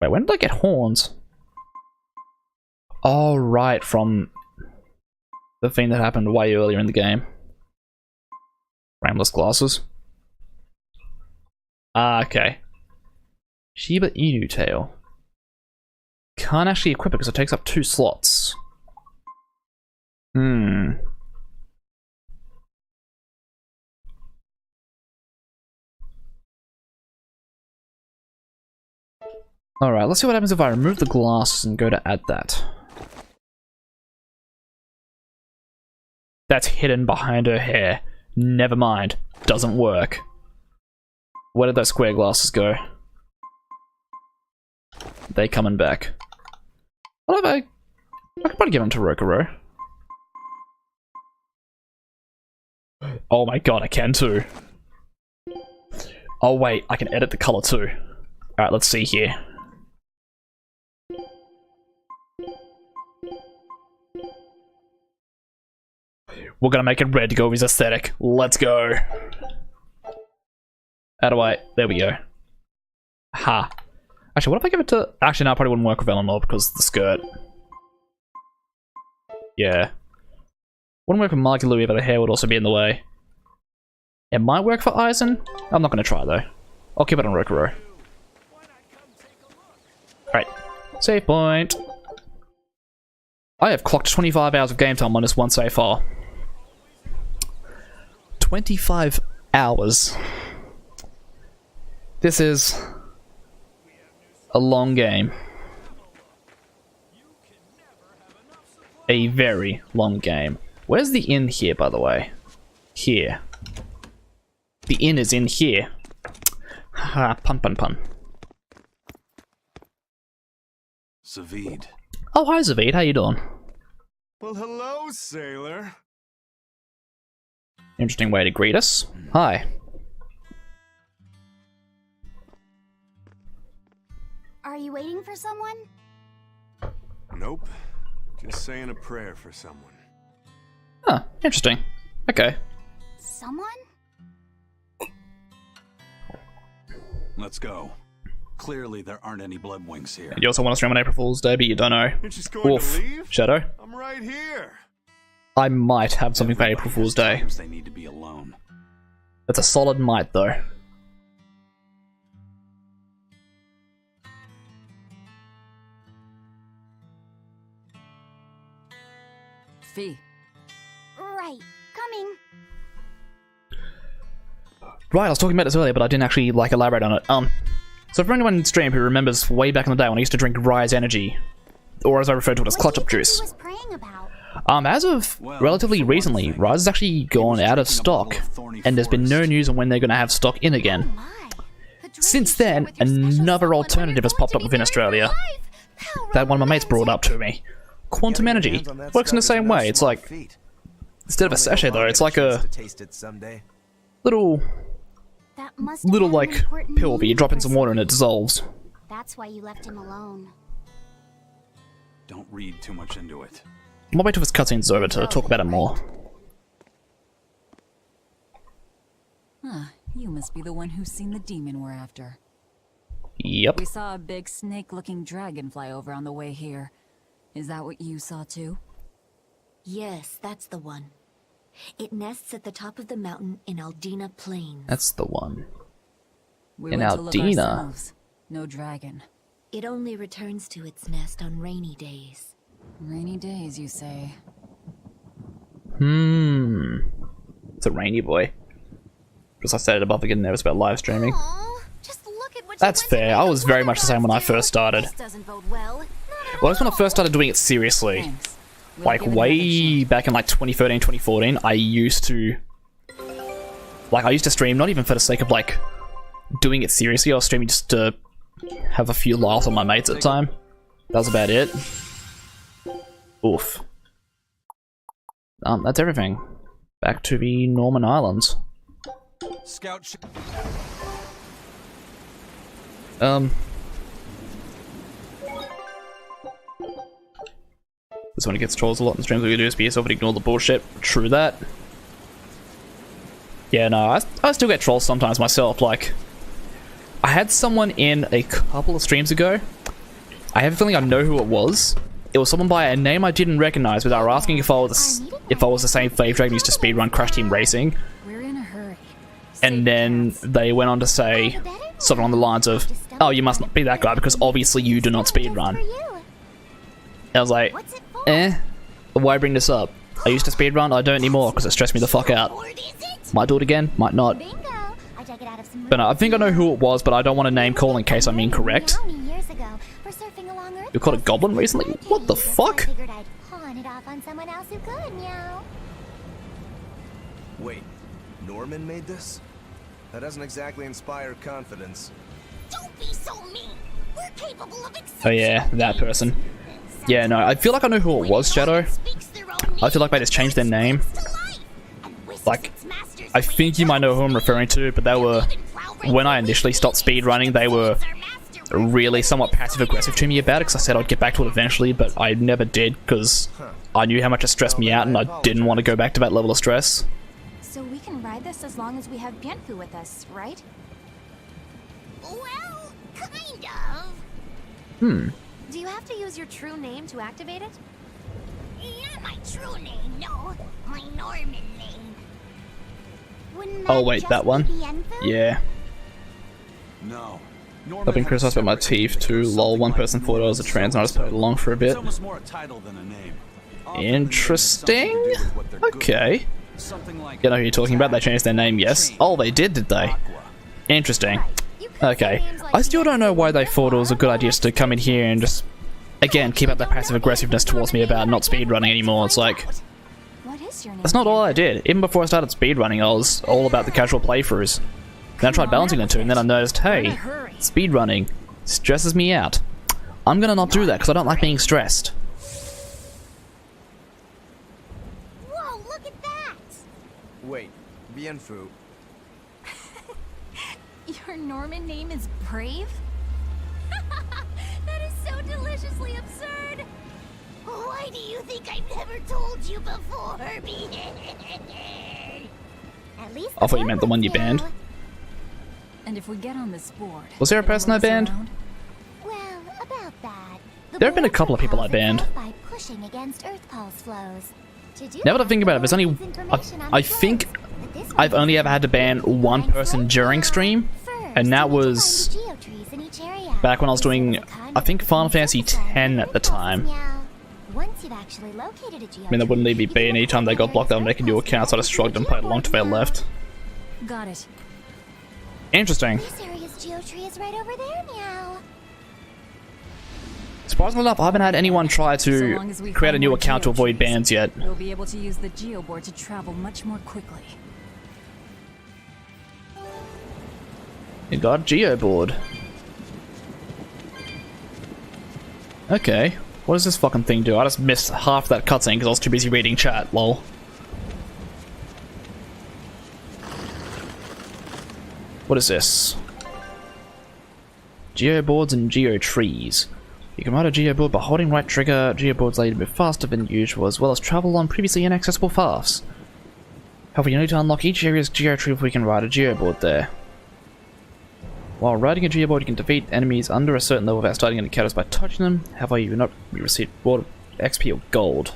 Wait, when did I get horns? Oh, right, from the thing that happened way earlier in the game. Ramless glasses. Ah, okay. Shiba Inu tail. can't actually equip it because it takes up 2 slots. Alright, let's see what happens if I remove the glasses and go to add that. That's hidden behind her hair. Never mind. Doesn't work. Where did those square glasses go? They coming back. What have I could probably give them to Rokuro. Oh my god, I can too. Oh wait, I can edit the color too. Alright, let's see here. We're gonna make it red to go with his aesthetic. Let's go. How do I... There we go. Ha. Actually, what if I give it to... Actually, no, it probably wouldn't work with Eleanor because of the skirt. Yeah. Wouldn't work with Marky Louie, but the hair would also be in the way. It might work for Aizen. I'm not gonna try though. I'll keep it on Rokuro. Right. Save point. I have clocked 25 hours of game time on this one so far. 25 hours. This is a long game. A very long game. Where's the inn here, by the way? Here. The inn is in here. Ha, pun pun pun. Zavid. Oh, hi Zavid, how you doing? Well, hello, sailor. Interesting way to greet us. Hi. Are you waiting for someone? Nope. Just saying a prayer for someone. Huh, interesting. Okay. Someone? Let's go. Clearly there aren't any Bloodwings here. You also want to stream on April Fool's Day, but you don't know. You're just going Oof. to leave? Shadow? I'm right here. I might have something for April Fool's Day. They need to be alone. That's a solid might, though. Fee. Right. Coming. Right, I was talking about this earlier, but I didn't actually, like, elaborate on it. So for anyone in stream who remembers way back in the day when I used to drink Rise Energy, or as I refer to it as Clutch Up Juice. Was praying about? As of relatively recently, Rise has actually gone out of stock, and there's been no news on when they're going to have stock in again. Since then, another alternative has popped up within Australia that one of my mates brought up to me. Quantum Energy. Works in the same way. It's like, instead of a sachet though, it's like a little, like, pill that you drop in some water and it dissolves. That's why you left him alone. Don't read too much into it. I'll wait till this cutscene's over to talk about it more. Huh, you must be the one who's seen the demon we're after. Yep. We saw a big snake-looking dragon fly over on the way here. Is that what you saw too? Yes, that's the one. It nests at the top of the mountain in Aldina Plains. That's the one. We In went to look Aldina. ourselves. No dragon. It only returns to its nest on rainy days. Rainy days, you say? It's a rainy boy. Because I said it above again, nervous about live streaming. Aw, just look at what That's fair. I was very much the same when I first started. This doesn't bode well. Well, that's when I first started doing it seriously. Thanks. We'll Like, give it another way chance. back in like 2013, 2014, I used to stream, not even for the sake of like doing it seriously. I was streaming just to have a few laughs on my mates at the time. That was about it. Oof. That's everything. Back to the Norman Islands. Scout. This one gets trolls a lot in streams. We can do is be yourself and ignore the bullshit. True that. Yeah, no, I still get trolls sometimes myself. Like, I had someone in a couple of streams ago. I have a feeling I know who it was. It was someone by a name I didn't recognize, but they were asking if I was the same Flave Dragon who used to speedrun Crash Team Racing. We're in a hurry. And then they went on to say something along the lines of, "Oh, you must not be that guy because obviously you do not speedrun." I was like, What's it for? why bring this up? I used to speedrun, I don't anymore because it stressed me the fuck out. Board is it? Might do it again, might not. Bingo. I dug it out of some But no, I think I know who it was, but I don't want to name call in case I'm incorrect. years ago for surfing along Earth You caught a coast. goblin recently? What the So I fuck? figured I'd pawn it off on someone else who could, meow. Wait, Norman made this? That doesn't exactly inspire confidence. Don't be so mean. We're capable of Oh yeah, that person. Yeah, no, I feel like I know who it was, Shadow. I feel like they just changed their name. Like, I think you might know who I'm referring to, but they were... When I initially stopped speedrunning, they were really somewhat passive-aggressive to me about it, because I said I'd get back to it eventually, but I never did, because I knew how much it stressed me out, and I didn't want to go back to that level of stress. So we can ride this as long as we have Bienfu with us, right? Well, kind of. Do you have to use your true name to activate it? Not my true name, no. My Norman name. Wouldn't Oh that wait, just that one? be Bienfu? Yeah. No. I've been criticized about my teeth too. Lol, one person thought I was a trans and I just played along for a It's bit. almost more a title than a name. Often Interesting. the name has something to do with what they're good Okay. at. Something like You know who you're talking about? They changed their name, yes. Oh, they did they? Aqua. Interesting. You could say Okay. names like I still don't know why they thought it was a good idea just to come in here and just, again, keep up that passive aggressiveness towards me about not speedrunning anymore. It's like, What is your name? that's not all I did. Even before I started speedrunning, I was all about the casual playthroughs. Then I tried balancing the two, and then I noticed, hey, speedrunning stresses me out. I'm gonna not do that because I don't like being stressed. Whoa, look at that! Wait, Bienfu. Your Norman name is Brave? That is so deliciously absurd! Why do you think I've never told you before, At least I thought you meant the one you banned. And if we get on this board... Was there a it person I moves banned? around? Well, about that. The There have been a board couple of people I propels banned. itself by pushing against Earth pulse flows. To do Now that I that, think about it, the there's only... board needs information on I the flows, think but this I've one only doesn't. ever had to ban one person during stream, and that was back when I was doing, I think, Final Fantasy X at the time. I mean, they wouldn't leave me be, and anytime they got blocked, they were making new accounts, so I just shrugged and played along till they left. Got it. Interesting. This area's geotree is right over there, meow. Surprisingly enough, I haven't had anyone try So to long as we create a find new more account to avoid geotrees, bans yet. We'll be able to use the geoboard to travel much more quickly. You got geoboard. Okay. What does this fucking thing do? I just missed half that cutscene because I was too busy reading chat, lol. What is this? Geoboards and geotrees. You can ride a geoboard by holding right trigger. Geoboards allow you to move faster than usual, as well as travel on previously inaccessible paths. However, you need to unlock each area's geotree before you can ride a geoboard there. While riding a geoboard, you can defeat enemies under a certain level without starting any encounters by touching them. However, you will not receive reward XP or gold.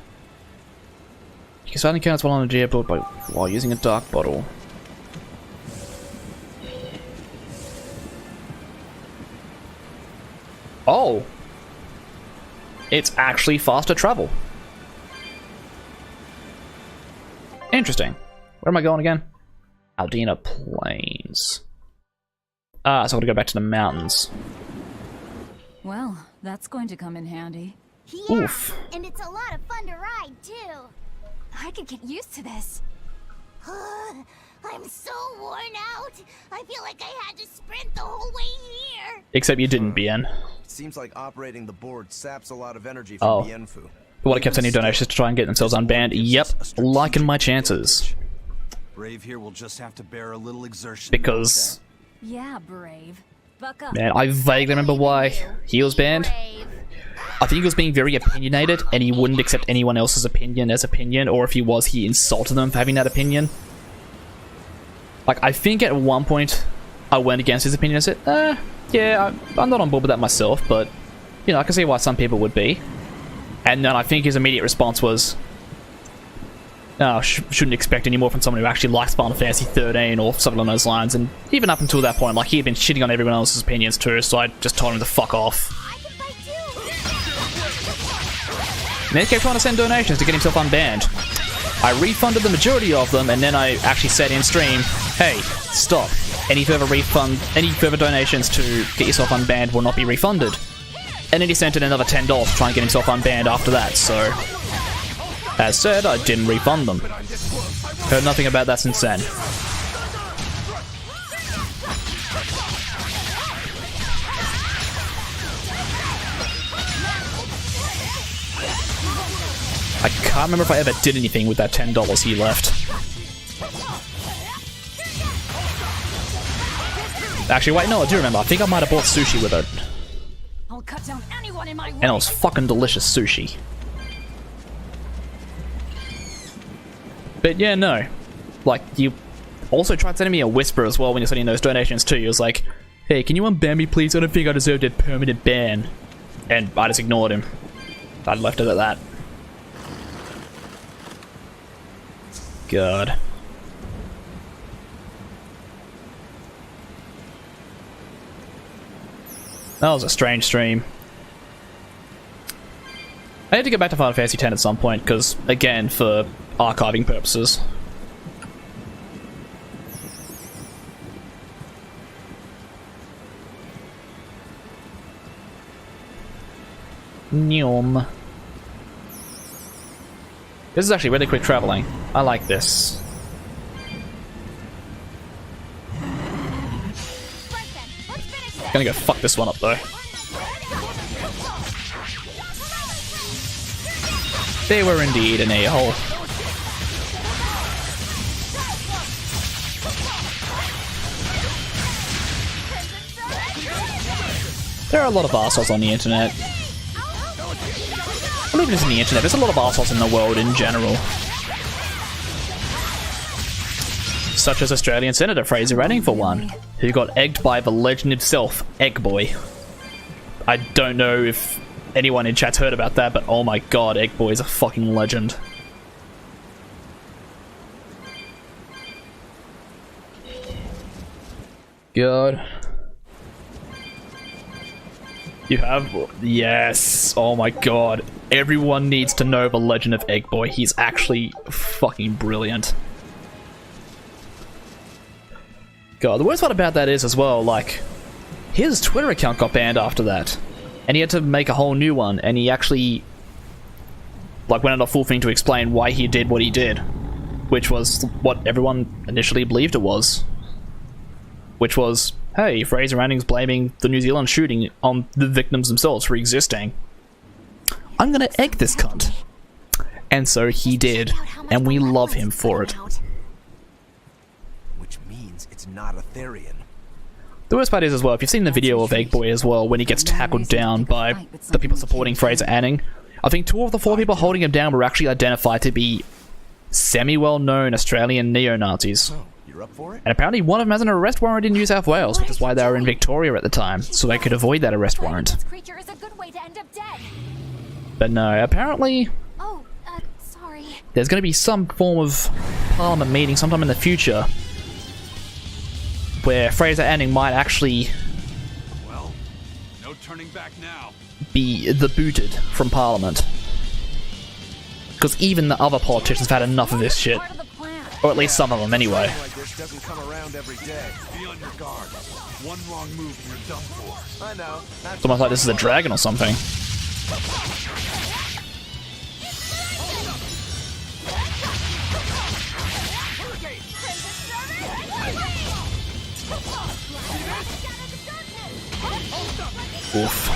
You can start encounters while on a geoboard while using a dark bottle. Oh! It's actually faster travel. Interesting. Where am I going again? Aldina Plains. Ah, so I've got to go back to the mountains. Well, that's going to come in handy. Yeah, Oof. and it's a lot of fun to ride, too. I could get used to this. I'm so worn out. I feel like I had to sprint the whole way here. Except you didn't, BN. It seems like operating the board saps a lot of energy Oh. from Bienfu. What, I kept sending donations to try and get themselves unbanned? Yep, liking my chances. Brave here will just have to bear a little exertion. Because, Yeah, Brave. Buck up. man, I vaguely remember why he was banned. Brave. I think he was being very opinionated, and he wouldn't accept anyone else's opinion as opinion, or if he was, he insulted them for having that opinion. Like, I think at one point, I went against his opinion and said, yeah, I'm not on board with that myself, but, you know, I can see why some people would be. And then I think his immediate response was, oh, shouldn't expect any more from someone who actually likes Final Fantasy 13 or something along those lines. And even up until that point, like, he had been shitting on everyone else's opinions too, so I just told him to fuck off. I can fight too. And then he kept trying to send donations to get himself unbanned. I refunded the majority of them, and then I actually said in stream, hey, stop. Any further donations to get yourself unbanned will not be refunded. And then he sent in another $10 to try and get himself unbanned after that, so... As said, I didn't refund them. Heard nothing about that since then. I can't remember if I ever did anything with that $10 he left. Actually, wait, no, I do remember. I think I might have bought sushi with it. I'll cut down anyone in my way. And it was fucking delicious sushi. But yeah, no. Like, you also tried sending me a whisper as well when you're sending those donations too. You was like, hey, can you unban me please? I don't think I deserve that permanent ban. And I just ignored him. I left it at that. God. That was a strange stream. I need to get back to Final Fantasy X at some point, because, again, for archiving purposes. Nyom. This is actually really quick traveling. I like this. Gonna go fuck this one up though. They were indeed an a-hole. There are a lot of arseholes on the internet. Well, even just on the internet, there's a lot of arseholes in the world in general. Such as Australian Senator Fraser Anning, for one, who got egged by the legend himself, Egg Boy. I don't know if anyone in chat's heard about that, but oh my god, Egg Boy is a fucking legend. God. You have... Yes! Oh my god. Everyone needs to know the legend of Egg Boy. He's actually fucking brilliant. God, the worst part about that is as well, like, his Twitter account got banned after that. And he had to make a whole new one, and he actually, like, went on a full thing to explain why he did what he did. Which was what everyone initially believed it was. Which was, hey, Fraser Anning's blaming the New Zealand shooting on the victims themselves for existing. I'm gonna egg this cunt. And so he did, and we love him for it. Not a Therian. The worst part is as well, if you've seen the video of Egg Boy as well, when he gets tackled down by the people supporting Fraser Anning, I think 2 of the 4 people holding him down were actually identified to be semi-well-known Australian neo-Nazis. You're up for it? And apparently one of them has an arrest warrant in New South Wales, which is why they were in Victoria at the time, so they could avoid that arrest warrant. But no, apparently Sorry. there's going to be some form of Parliament meeting sometime in the future where Fraser Anning might actually no turning back now. be booted from Parliament. Because even the other politicians have had enough of this shit. Or at least some of them, anyway. Like this doesn't come around every day. Be on your guard. One wrong move and you're done for. I know. It's almost like this is a dragon or something. Oof.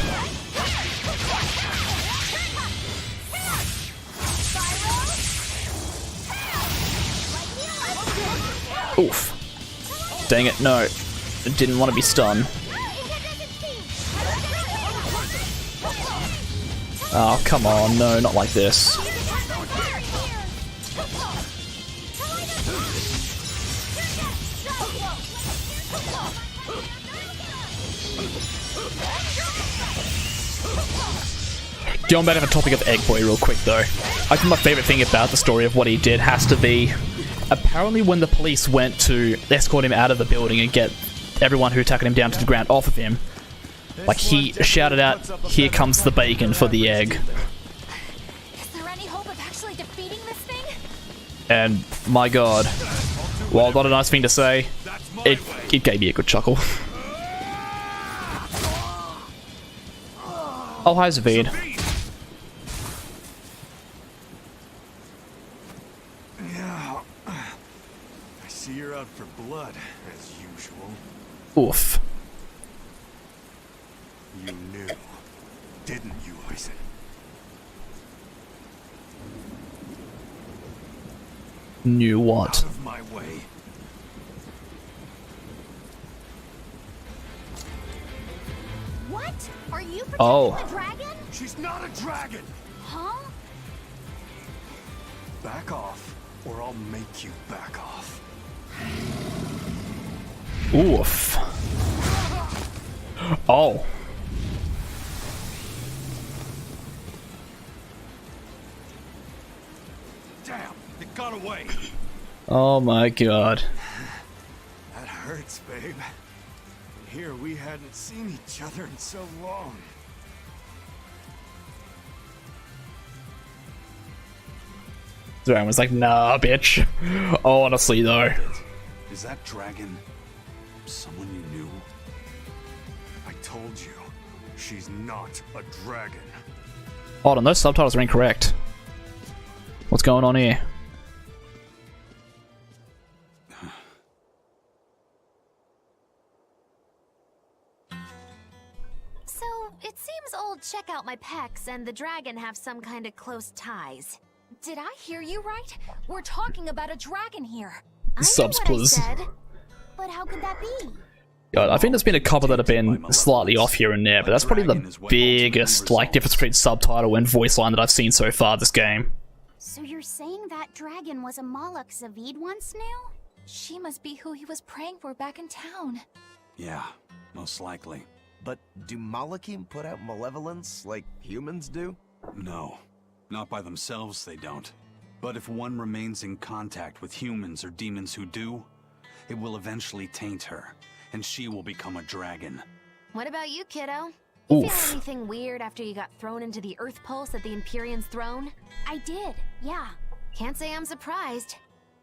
Oof. Dang it, no. I didn't want to be stunned. Oh, come on, no, not like this. Going back to the topic of Egg Boy real quick though. I think my favourite thing about the story of what he did has to be, apparently when the police went to escort him out of the building and get everyone who attacked him down to the ground off of him, like he shouted out, "Here comes the bacon" for the egg. And my god, while not a nice thing to say, it gave me a good chuckle. Oh, hi, Zavid. Yeah. I see you're out for blood, as usual. Oof. You knew, didn't you, Eisen? Knew what? Out of my way. What? Are you protecting Oh. the dragon? She's not a dragon! Huh? Back off, or I'll make you back off. Oof. Oh. Damn, it got away. Oh my god. That hurts, babe. Here we hadn't seen each other in so long. Zoran was like, nah, bitch. Honestly, though. Is that dragon someone you knew? I told you, she's not a dragon. Hold on, those subtitles are incorrect. What's going on here? So, it seems old Check Out My Pecs and the dragon have some kind of close ties. Did I hear you right? We're talking about a dragon here. I know Subs, what please. I said. But how could that be? God, I think there's been a couple that have been slightly off here and there, but that's probably the biggest like difference between subtitle and voice line that I've seen so far this game. So you're saying that dragon was a Moloch Zavid once knew? She must be who he was praying for back in town. Yeah, most likely. But do Malachim put out malevolence like humans do? No, not by themselves they don't. But if one remains in contact with humans or demons who do, it will eventually taint her, and she will become a dragon. What about you, kiddo? You Oof. feel anything weird after you got thrown into the Earth Pulse at the Empyrean's throne? I did, yeah. Can't say I'm surprised.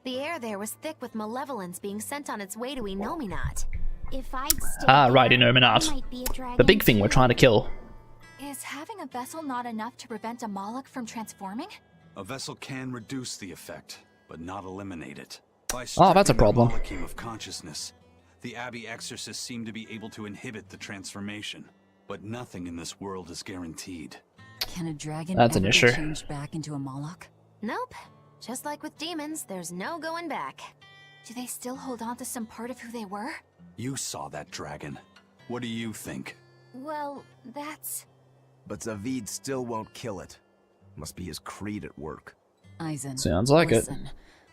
The air there was thick with malevolence being sent on its way to Enominat. If I'd stayed Ah, right, there, Enominat. I might be a dragon The big thing we're too. trying to kill. Is having a vessel not enough to prevent a Moloch from transforming? A vessel can reduce the effect, but not eliminate it. By Oh, that's a stripping the problem. molecule of consciousness, the Abbey exorcists seem to be able to inhibit the transformation. But nothing in this world is guaranteed. Can a dragon That's ever an be issue. changed back into a Moloch? Nope. Just like with demons, there's no going back. Do they still hold on to some part of who they were? You saw that dragon. What do you think? Well, that's... But Zavid still won't kill it. Must be his creed at work. Eisen. Sounds like it. listen,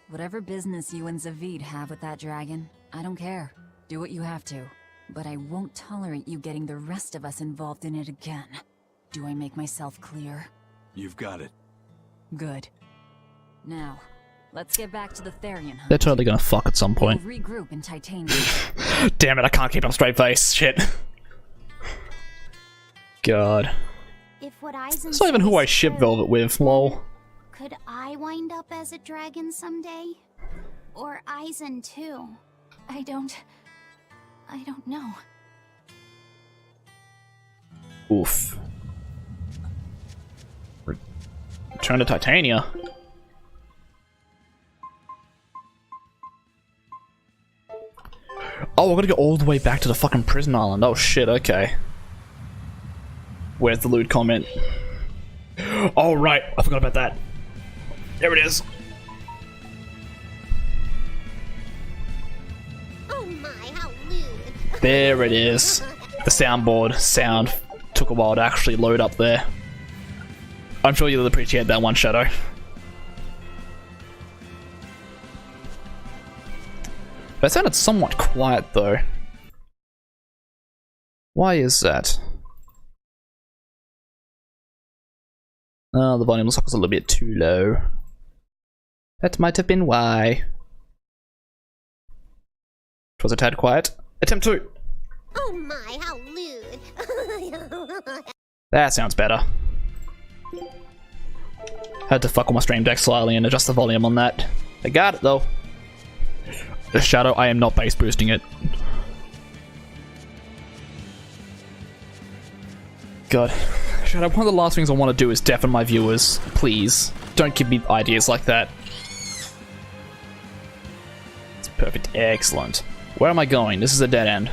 whatever business you and Zavid have with that dragon, I don't care. Do what you have to. But I won't tolerate you getting the rest of us involved in it again. Do I make myself clear? You've got it. Good. Now, let's get back to the Therian hunt. They're totally gonna fuck at some We'll point. regroup in Titania. Damn it, I can't keep up a straight face. Shit. God. If what Eisen It's not even who I says ship true, Velvet with, lol. could I wind up as a dragon someday? Or Eisen too? I don't know. Oof. Return to Titania. Oh, we're gonna go all the way back to the fucking prison island. Oh shit, okay. Where's the loot comment? Oh right, I forgot about that. There it is. Oh my, how lewd. There it is. The soundboard sound took a while to actually load up there. I'm sure you'll appreciate that one, Shadow. That sounded somewhat quiet though. Why is that? Oh, the volume looks like it's a little bit too low. That might have been why. It was a tad quiet. Attempt 2. Oh my, how lewd. That sounds better. Had to fuck with my stream deck slightly and adjust the volume on that. I got it though. The Shadow, I am not base boosting it. God. Shadow, one of the last things I want to do is deafen my viewers. Please. Don't give me ideas like that. It's perfect. Excellent. Where am I going? This is a dead end.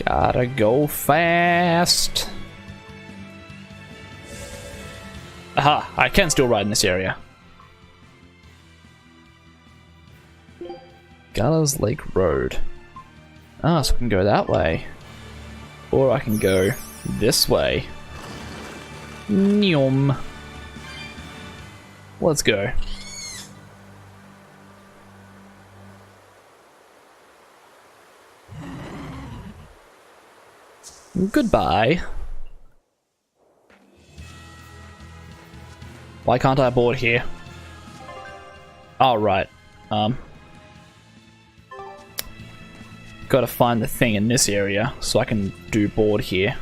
Gotta go fast. Aha, I can still ride in this area. Gallows Lake Road. Ah, so I can go that way. Or I can go this way. Nyum. Let's go. Goodbye. Why can't I board here? Oh, right. Gotta find the thing in this area so I can do board here.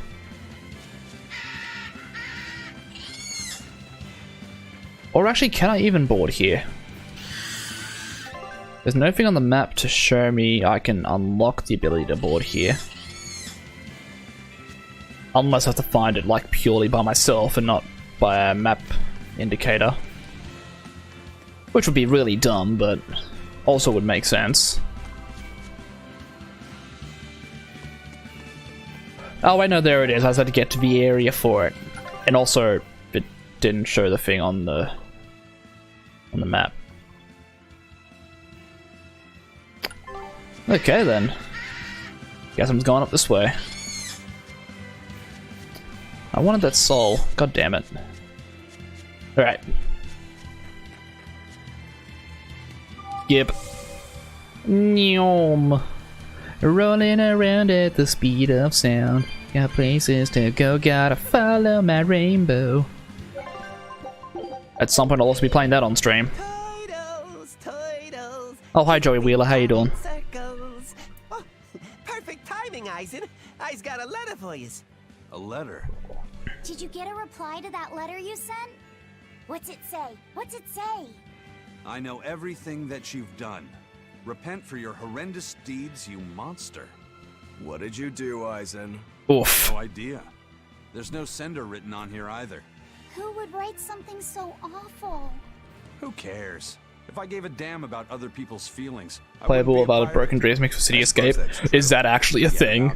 Or actually, can I even board here? There's nothing on the map to show me I can unlock the ability to board here. Unless I have to find it like purely by myself and not by a map indicator. Which would be really dumb, but also would make sense. Oh wait, no, there it is. I just had to get to the area for it. And also, it didn't show the thing on the map. Okay then. Guess I'm going up this way. I wanted that soul. God damn it. Alright. Yep. Nyom. Rolling around at the speed of sound. Got places to go, gotta follow my rainbow. At some point I'll also be playing that on stream. Oh, hi Joey Wheeler, how you doing? Oh, perfect timing, Eisen. I's got a letter for you. A letter? Did you get a reply to that letter you sent? What's it say? What's it say? I know everything that you've done. Repent for your horrendous deeds, you monster. What did you do, Eisen? Oof. No idea. There's no sender written on here either. Who would write something so awful? Who cares? If I gave a damn about other people's feelings, Playable about a broken dreams mixed with City Escape. Is that actually a thing?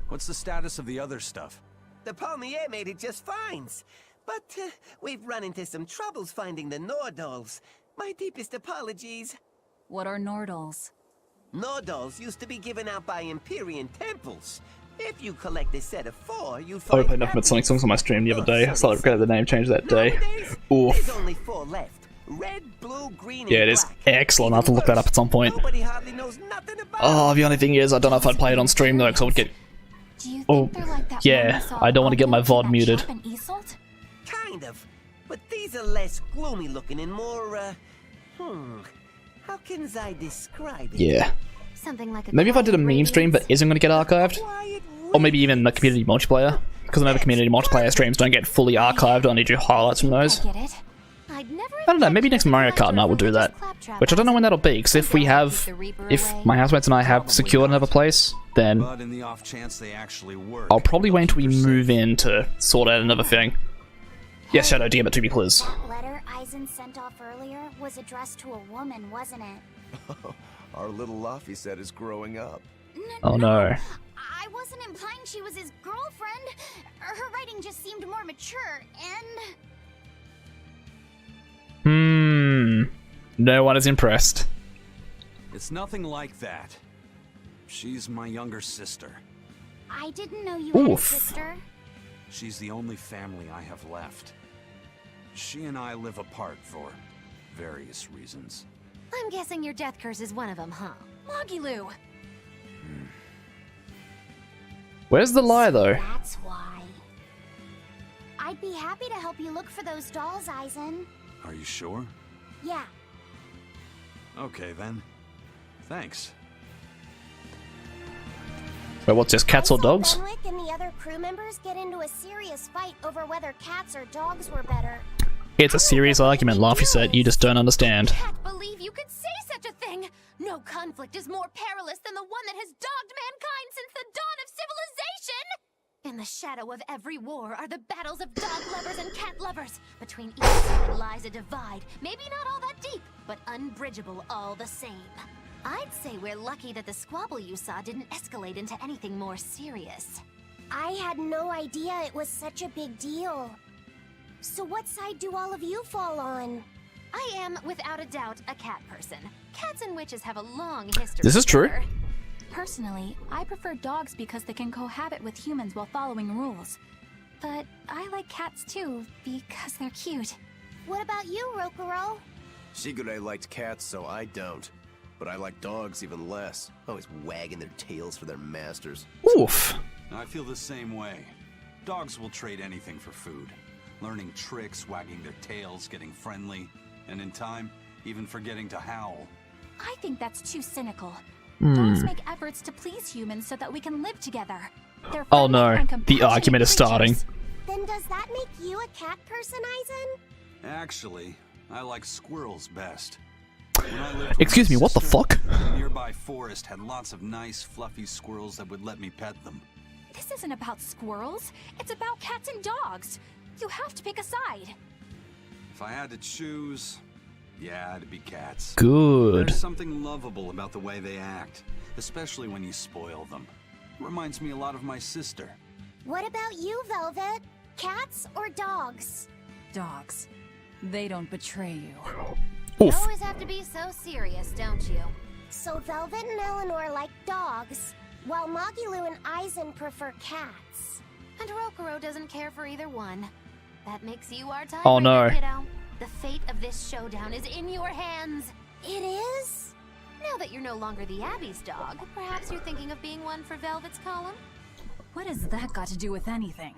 What's the status of the other stuff? The Palmier made it just fine. But we've run into some troubles finding the Nordals. My deepest apologies. What are Nordals? Nordals used to be given out by Empyrean temples. If you collect a set of 4, you I find played nothing but Sonic songs on my stream the other day. I started regretting the name change that day. Oof. There's only 4 left. Red, blue, green, Yeah, it is excellent. I have to look that up at some point. Nobody hardly knows nothing about Oh, the only thing is, I don't know if I'd play it on stream though, because I would get. Oh, yeah, I don't want to get my VOD muted. Kind of. But these are less gloomy looking and more, how can I describe it? Yeah. Something like a Maybe if I did a meme stream that isn't going to get archived. Or maybe even the community multiplayer. Because I know the community multiplayer streams don't get fully archived, I need to do highlights from those. I don't know, maybe next Mario Kart night will do that. Which I don't know when that'll be, because if we have... If my housemates and I have secured another place, then... But in the off chance they actually work, I'll probably wait until we move in to sort out another thing. Yes, Shadow, DM it to me, please. That letter Eisen sent off earlier was addressed to a woman, wasn't it? Our little Laffy set is growing up. Oh no. I wasn't implying she was his girlfriend. Her writing just seemed more mature, and... No one is impressed. it's nothing like that. She's my younger sister. I didn't know you had a Oof. sister. She's the only family I have left. She and I live apart for various reasons. I'm guessing your death curse is one of them, huh? Mogiloo! Where's the lie, though? That's why. I'd be happy to help you look for those dolls, Eisen. Are you sure? Yeah. Okay then. Thanks. Wait, what's this, cats or dogs? Fenwick and the other crew members get into a serious fight over whether cats or dogs were better. It's a serious argument, Laffy said. You just don't understand. I can't believe you could say such a thing! No conflict is more perilous than the one that has dogged mankind since the dawn of civilization! In the shadow of every war are the battles of dog lovers and cat lovers. Between each side lies a divide, maybe not all that deep, but unbridgeable all the same. I'd say we're lucky that the squabble you saw didn't escalate into anything more serious. I had no idea it was such a big deal. So what side do all of you fall on? I am, without a doubt, a cat person. Cats and witches have a long history. This is true. together. Personally, I prefer dogs because they can cohabit with humans while following rules. But I like cats too, because they're cute. What about you, Rokuro? Shigure liked cats, so I don't. But I like dogs even less. Always wagging their tails for their masters. Oof. I feel the same way. Dogs will trade anything for food. Learning tricks, wagging their tails, getting friendly, and in time, even forgetting to howl. I think that's too cynical. Dogs make efforts to please humans so that we can live together. They're Oh friendly no, and the compassionate argument is starting. creatures. Then does that make you a cat person, Aizen? Actually, I like squirrels best. When I lived with Excuse my me, what the sister, fuck? the nearby forest had lots of nice, fluffy squirrels that would let me pet them. This isn't about squirrels. It's about cats and dogs. You have to pick a side. If I had to choose, yeah, it'd be cats. Good. There's something lovable about the way they act, especially when you spoil them. Reminds me a lot of my sister. What about you, Velvet? Cats or dogs? Dogs. They don't betray you. You Oof. always have to be so serious, don't you? So Velvet and Eleanor like dogs, while Magilu and Aizen prefer cats. And Rokuro doesn't care for either one. That makes you our tiebreaker, Oh, no. kiddo. The fate of this showdown is in your hands. It is? Now that you're no longer the Abbey's dog, perhaps you're thinking of being one for Velvet's column? What has that got to do with anything?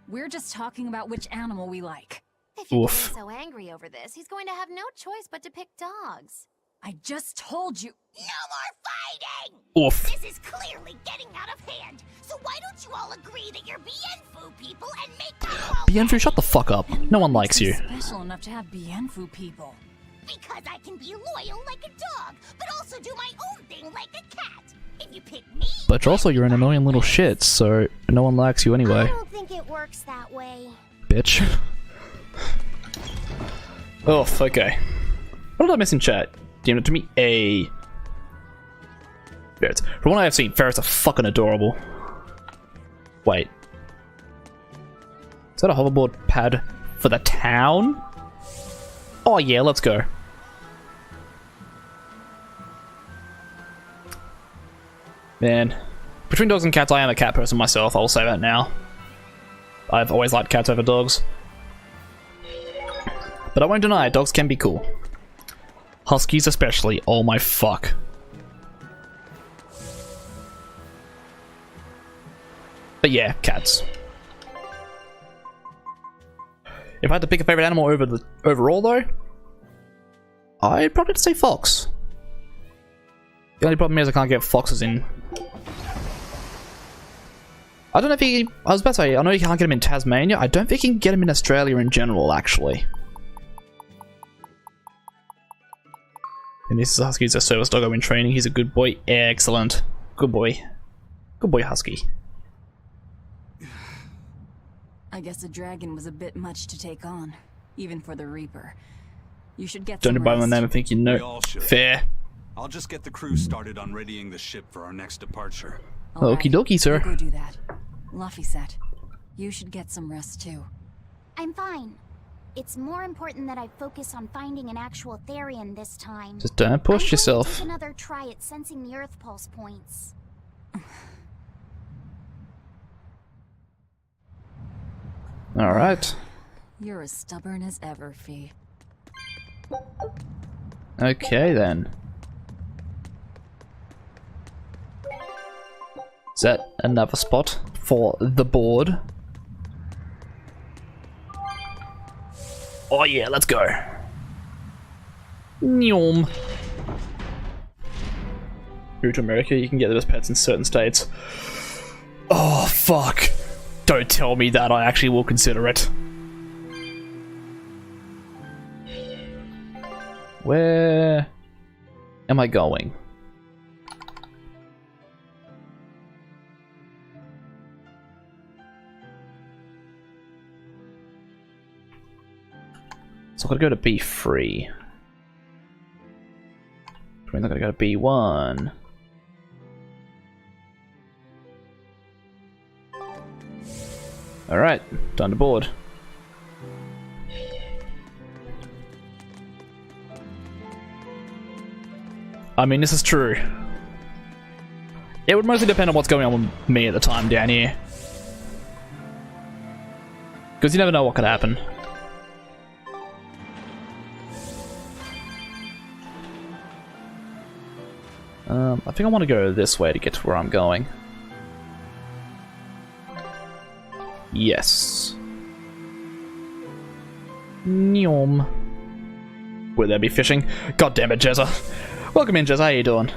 We're just talking about which animal we like. If you're Oof. getting so angry over this, he's going to have no choice but to pick dogs. I just told you. No more fighting! Oof. This is clearly getting out of hand. So why don't you all agree that you're Bienfu people and make them all Bienfu, shut the fuck up. No one likes you. Special enough to have Bienfu people. Because I can be loyal like a dog, but also do my own thing like a cat. If you pick me... But also, you're an annoying little shit, so no one likes you I anyway. don't think it works that way. Bitch. Oh, okay. What did I miss in chat? Damn it to me. A. Ferrets. From what I have seen, ferrets are fucking adorable. Wait. Is that a hoverboard pad for the town? Oh yeah, let's go. Man. Between dogs and cats, I am a cat person myself, I will say that now. I've always liked cats over dogs. But I won't deny it, dogs can be cool. Huskies especially, oh my fuck. But yeah, cats. If I had to pick a favorite animal overall though, I'd probably have to say fox. The only problem is I can't get foxes in. I don't know if you. I was about to say, I know you can't get them in Tasmania. I don't think you can get them in Australia in general, actually. And this Husky's a service dog I've been training. He's a good boy. Excellent. Good boy. Good boy, Husky. I guess a dragon was a bit much to take on, even for the Reaper. You should get Don't some buy my rest. name and think you We know. all should. Fair. I'll just get the crew started on readying the ship for our next departure. All right, Okie dokie, sir. you go do that. Laffy-set, you should get some rest too. I'm fine. It's more important that I focus on finding an actual Therian this time. Just don't push I'm yourself. going to take another try at sensing the Earth Pulse points. Alright. You're as stubborn as ever, Fee. Okay then. Is that another spot for the board? Oh yeah, let's go. Nyom. Through to America, you can get those pets in certain states. Oh fuck. Don't tell me that. I actually will consider it. Where am I going? So I've got to go to B3. Which means I've got to go to B1. Alright, time to board. I mean, this is true. It would mostly depend on what's going on with me at the time down here. Because you never know what could happen. I think I want to go this way to get to where I'm going. Yes. Nyom. Will there be fishing? God damn it, Jezza. Welcome in, Jezza. How you doing?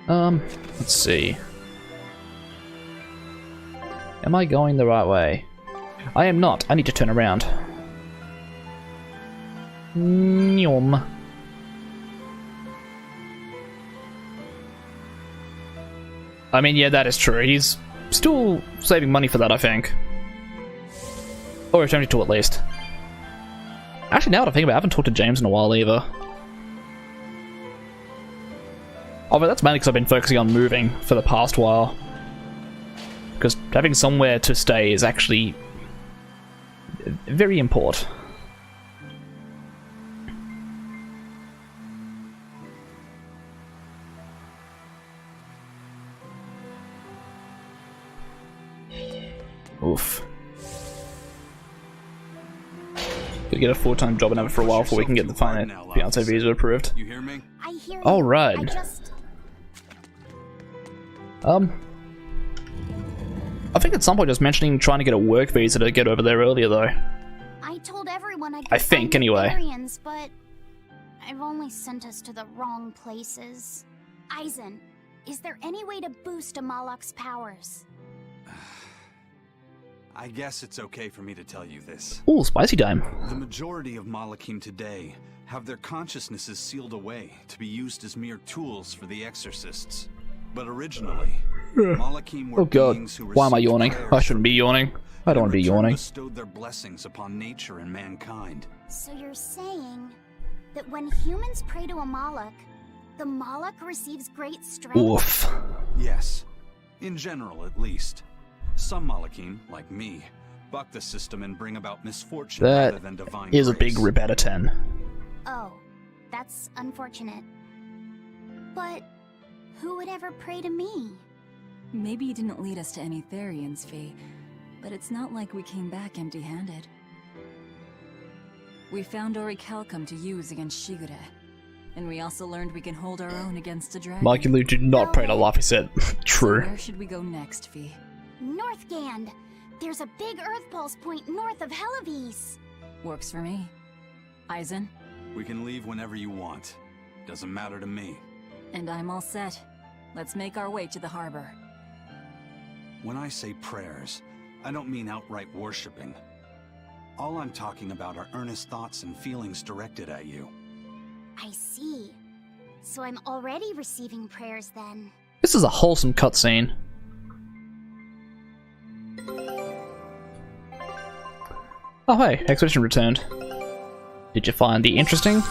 Let's see. Am I going the right way? I am not. I need to turn around. Nyom. I mean, yeah, that is true. He's still saving money for that, I think. Or attempting to, at least. Actually, now that I think about it, I haven't talked to James in a while either. Oh, but that's mainly because I've been focusing on moving for the past while. Because having somewhere to stay is actually very important. Oof. Gotta get a full-time job and have it for a while before we can get the fiancé visa approved. You hear me? I hear you. All right. I just... I think at some point I was mentioning trying to get a work visa to get over there earlier, though. I told everyone I'd I think, anyway. Barbarians, but I've only sent us to the wrong places. Aizen, is there any way to boost Amalok's powers? I guess it's okay for me to tell you this. Ooh, spicy time. The majority of Malakim today have their consciousnesses sealed away to be used as mere tools for the exorcists. But originally, Malakim were Oh god, beings who why am I received yawning? prayers I shouldn't be yawning. I don't want to be and in return yawning. bestowed their blessings upon nature and mankind. So you're saying that when humans pray to Amalok, the Malak receives great strength? Oof. Yes, in general at least. Some Malakim, like me, buck the system and bring about misfortune rather That than divine is a grace. big rip out of 10. Oh, that's unfortunate. But who would ever pray to me? Maybe you didn't lead us to any Therians, Fee, but it's not like we came back empty-handed. We found Orichalcum to use against Shigure, and we also learned we can hold our own against a dragon. Mikey Lou did not pray to Luffy said. True. So where should we go next, Fee? Northgand! There's a big Earth Pulse point north of Helavis. Works for me. Aizen? We can leave whenever you want. Doesn't matter to me. And I'm all set. Let's make our way to the harbor. When I say prayers, I don't mean outright worshipping. All I'm talking about are earnest thoughts and feelings directed at you. I see. So I'm already receiving prayers then. This is a wholesome cutscene. Oh hey, expedition returned. Did you find the interesting?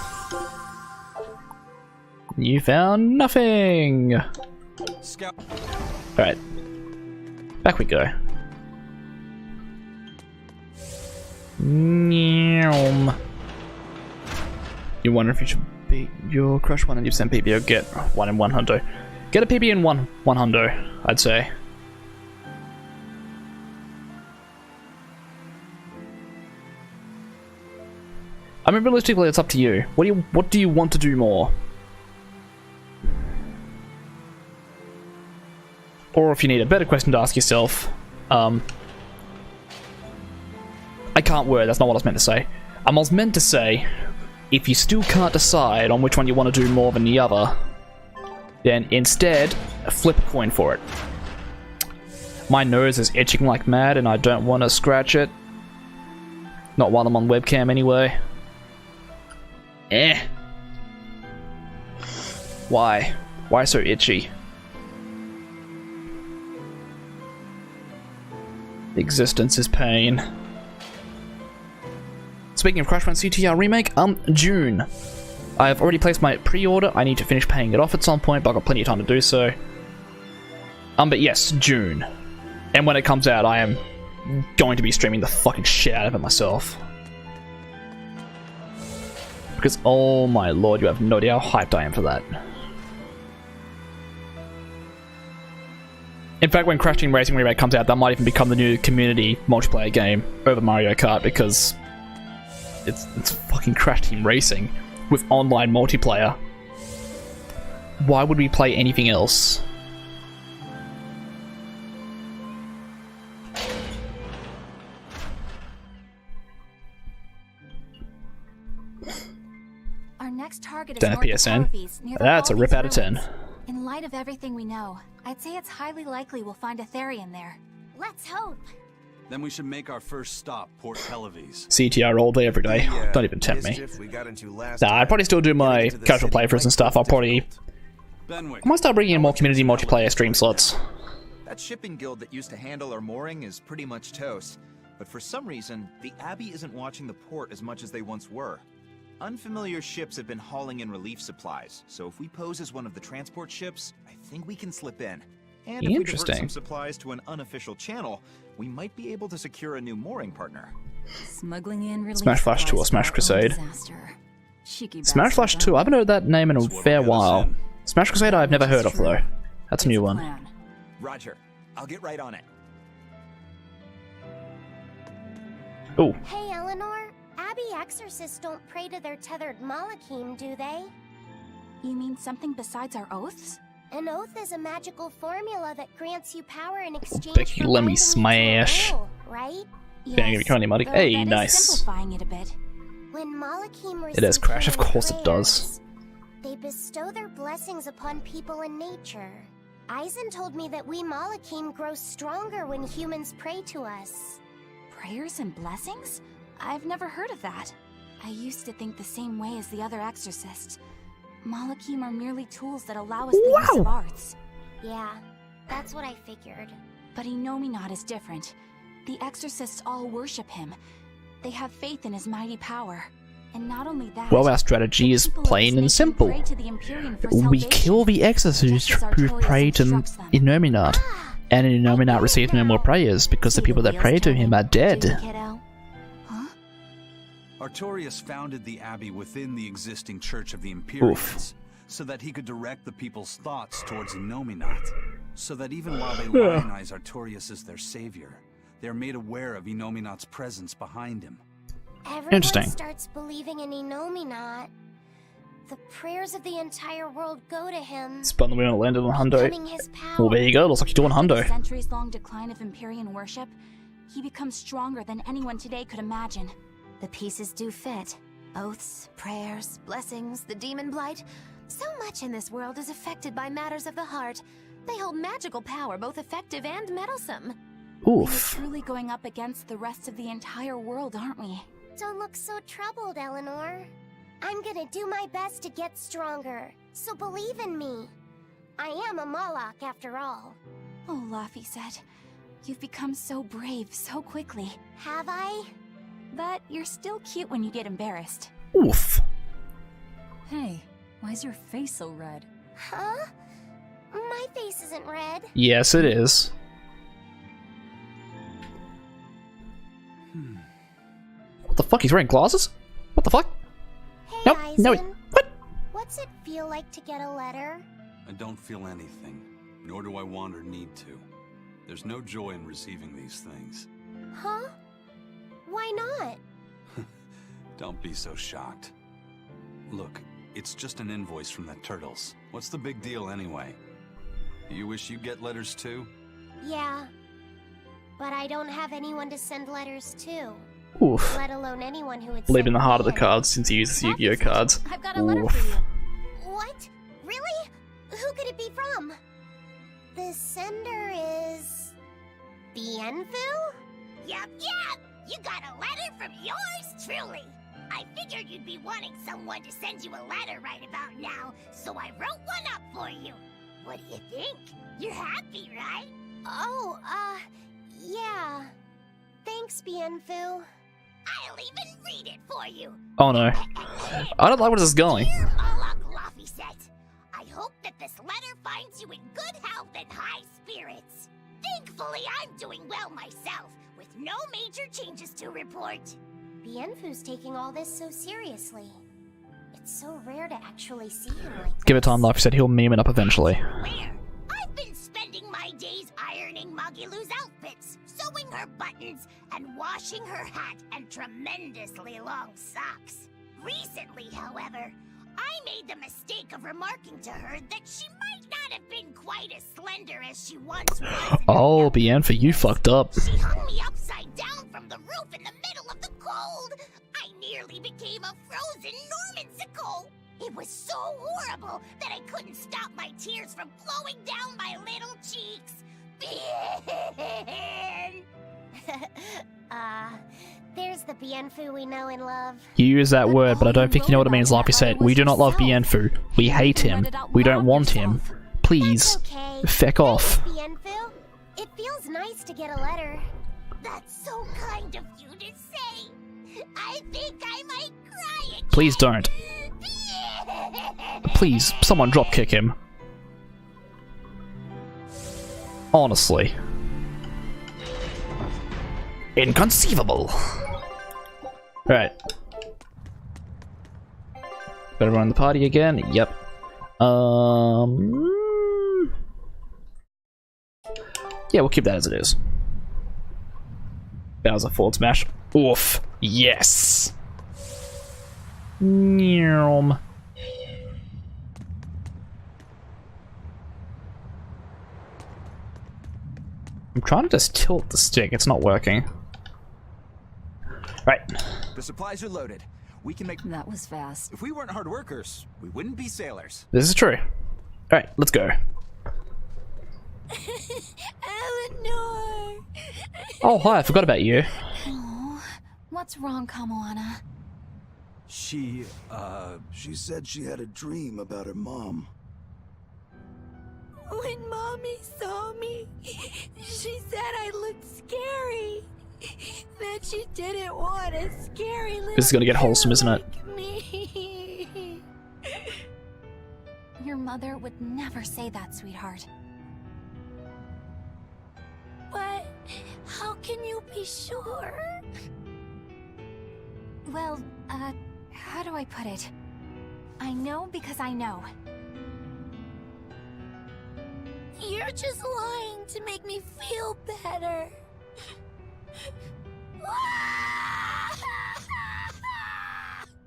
You found nothing! Scout. Alright. Back we go. Nyom. You wonder if you should beat your crush one and you've sent PBO. Get 1 in 100. Get a PB in 100, I'd say. I mean, realistically, it's up to you. What do you want to do more? Or if you need a better question to ask yourself, I can't word, that's not what I was meant to say. I was meant to say, if you still can't decide on which one you want to do more than the other, then instead flip a coin for it. My nose is itching like mad and I don't want to scratch it. Not while I'm on webcam anyway. Why? Why so itchy? Existence is pain. Speaking of Crash Bandicoot CTR Remake, June. I've already placed my pre-order. I need to finish paying it off at some point, but I've got plenty of time to do so. But yes, June. And when it comes out, I am going to be streaming the fucking shit out of it myself. Because, oh my lord, you have no idea how hyped I am for that. In fact, when Crash Team Racing Remake comes out, that might even become the new community multiplayer game over Mario Kart, because it's fucking Crash Team Racing with online multiplayer. Why would we play anything else? Our next target is Don't north of PSN. Harvey's, near the That's a rip Baldies out of 10. ruins. In light of everything we know, I'd say it's highly likely we'll find a Therian there. Let's hope. Then we should make our first stop, Port Pelavis. CTR all day, every day. Don't even tempt me. Nah, I'd probably still do my casual playthroughs and stuff. I might start bringing in more community multiplayer stream slots. That shipping guild that used to handle our mooring is pretty much toast. But for some reason, the Abbey isn't watching the port as much as they once were. Unfamiliar ships have been hauling in relief supplies, so if we pose as one of the transport ships, I think we can slip in. And if we divert some supplies to an unofficial channel, we might be able to secure a new mooring partner. Smuggling in relief Smash Flash 2 or Smash Crusade. Cheeky Smash Flash 2, I haven't heard that name in a fair while. Smash Crusade I've never heard of though. That's a new one. Roger. I'll get right on it. Ooh. Hey, Eleanor. Abbey exorcists don't pray to their tethered Malachim, do they? You mean something besides our oaths? An oath is a magical formula that grants you power in exchange Becky, for let me binding you to a smash. rule, right? Gonna give you currently money. Hey, that is nice. simplifying it a bit. When Malachim It does receive crash, of human course it does. prayers, they bestow their blessings upon people and nature. Eisen told me that we Malachim grow stronger when humans pray to us. Prayers and blessings? I've never heard of that. I used to think the same way as the other exorcists. Malachim are merely tools that allow us the use of arts. Yeah, that's what I figured. But Inominat is different. The exorcists all worship him. They have faith in his mighty power. And not only that, Well, our strategy is plain and simple. We kill the exorcists who pray to Inominat, and Inominat receives no more prayers because the people that pray to him are dead. Artorias founded the Abbey within the existing Church of the Imperials, so that he could direct the people's thoughts towards Inominat, so that even while they lionize Artorias as their savior, they're made aware of Inominat's presence behind him. Everyone starts believing in Inominat. The prayers of the entire world go to him. Spun the wheel and landed on Hundo. His power. Well, there you go. Looks like you're doing Hundo. The centuries-long decline of Empyrean worship, he becomes stronger than anyone today could imagine. The pieces do fit. Oaths, prayers, blessings, the demon blight. So much in this world is affected by matters of the heart. They hold magical power, both effective and meddlesome. Oof. We're truly going up against the rest of the entire world, aren't we? Don't look so troubled, Eleanor. I'm gonna do my best to get stronger, so believe in me. I am a Malak after all. Oh, Laffy said, you've become so brave so quickly. Have I? But you're still cute when you get embarrassed. Oof. Hey, why's your face so red? Huh? My face isn't red. Yes, it is. What the fuck? He's wearing glasses? What the fuck? Hey, Nope. Eisen. No. What? What's it feel like to get a letter? I don't feel anything, nor do I want or need to. There's no joy in receiving these things. Huh? Why not? Don't be so shocked. Look, it's just an invoice from the Turtles. What's the big deal anyway? You wish you get letters too? Yeah. But I don't have anyone to send letters to. Oof. Let alone anyone who would Believe send in the heart of the in. cards since he uses Yu-Gi-Oh cards. I've got a letter Oof. for you. What? Really? Who could it it be from? The sender is... Bienfu? Yup. You got a letter from yours truly. I figured you'd be wanting someone to send you a letter right about now, so I wrote one up for you. What do you think? You're happy, right? Oh, yeah. Thanks, Bienfu. I'll even read it for you. Oh no. I don't like where this is going. Dear Moloch Laphicet, I hope that this letter finds you in good health and high spirits. Thankfully, I'm doing well myself, with no major changes to report. Bienfu's taking all this so seriously. It's so rare to actually see him like this. Give it time, like I said, he'll meme it up eventually. Where? I've been spending my days ironing Magilu's outfits, sewing her buttons, and washing her hat and tremendously long socks. Recently, however, I made the mistake of remarking to her that she might not have been quite as slender as she once was. Oh, Bienfa, you fucked up. She hung me upside down from the roof in the middle of the cold. I nearly became a frozen Normansicle. It was so horrible that I couldn't stop my tears from flowing down my little cheeks. There's the Bienfu we know and love. You use that word, but I don't think you know what it means, like I said. We do not love Bienfu. We hate him. We don't want him. Please, feck off. Bienfu, it feels nice to get a letter. That's so kind of you to say. I think I might cry again. Please don't. Please, someone drop kick him. Honestly. Inconceivable. Right. Better run the party again. Yep. Yeah, we'll keep that as it is. Bowser forward smash. Oof. Yes. Nyom. I'm trying to just tilt the stick. It's not working. Right. The supplies are loaded. We can make... That was fast. If we weren't hard workers, we wouldn't be sailors. This is true. Alright, let's go. Eleanor! Oh, hi, I forgot about you. Oh, what's wrong, Kamoana? She said she had a dream about her mom. When Mommy saw me, she said I looked scary. That she didn't want a scary little This is gonna get wholesome, isn't it? like me. Your mother would never say that, sweetheart. But how can you be sure? Well, how do I put it? I know because I know. You're just lying to make me feel better.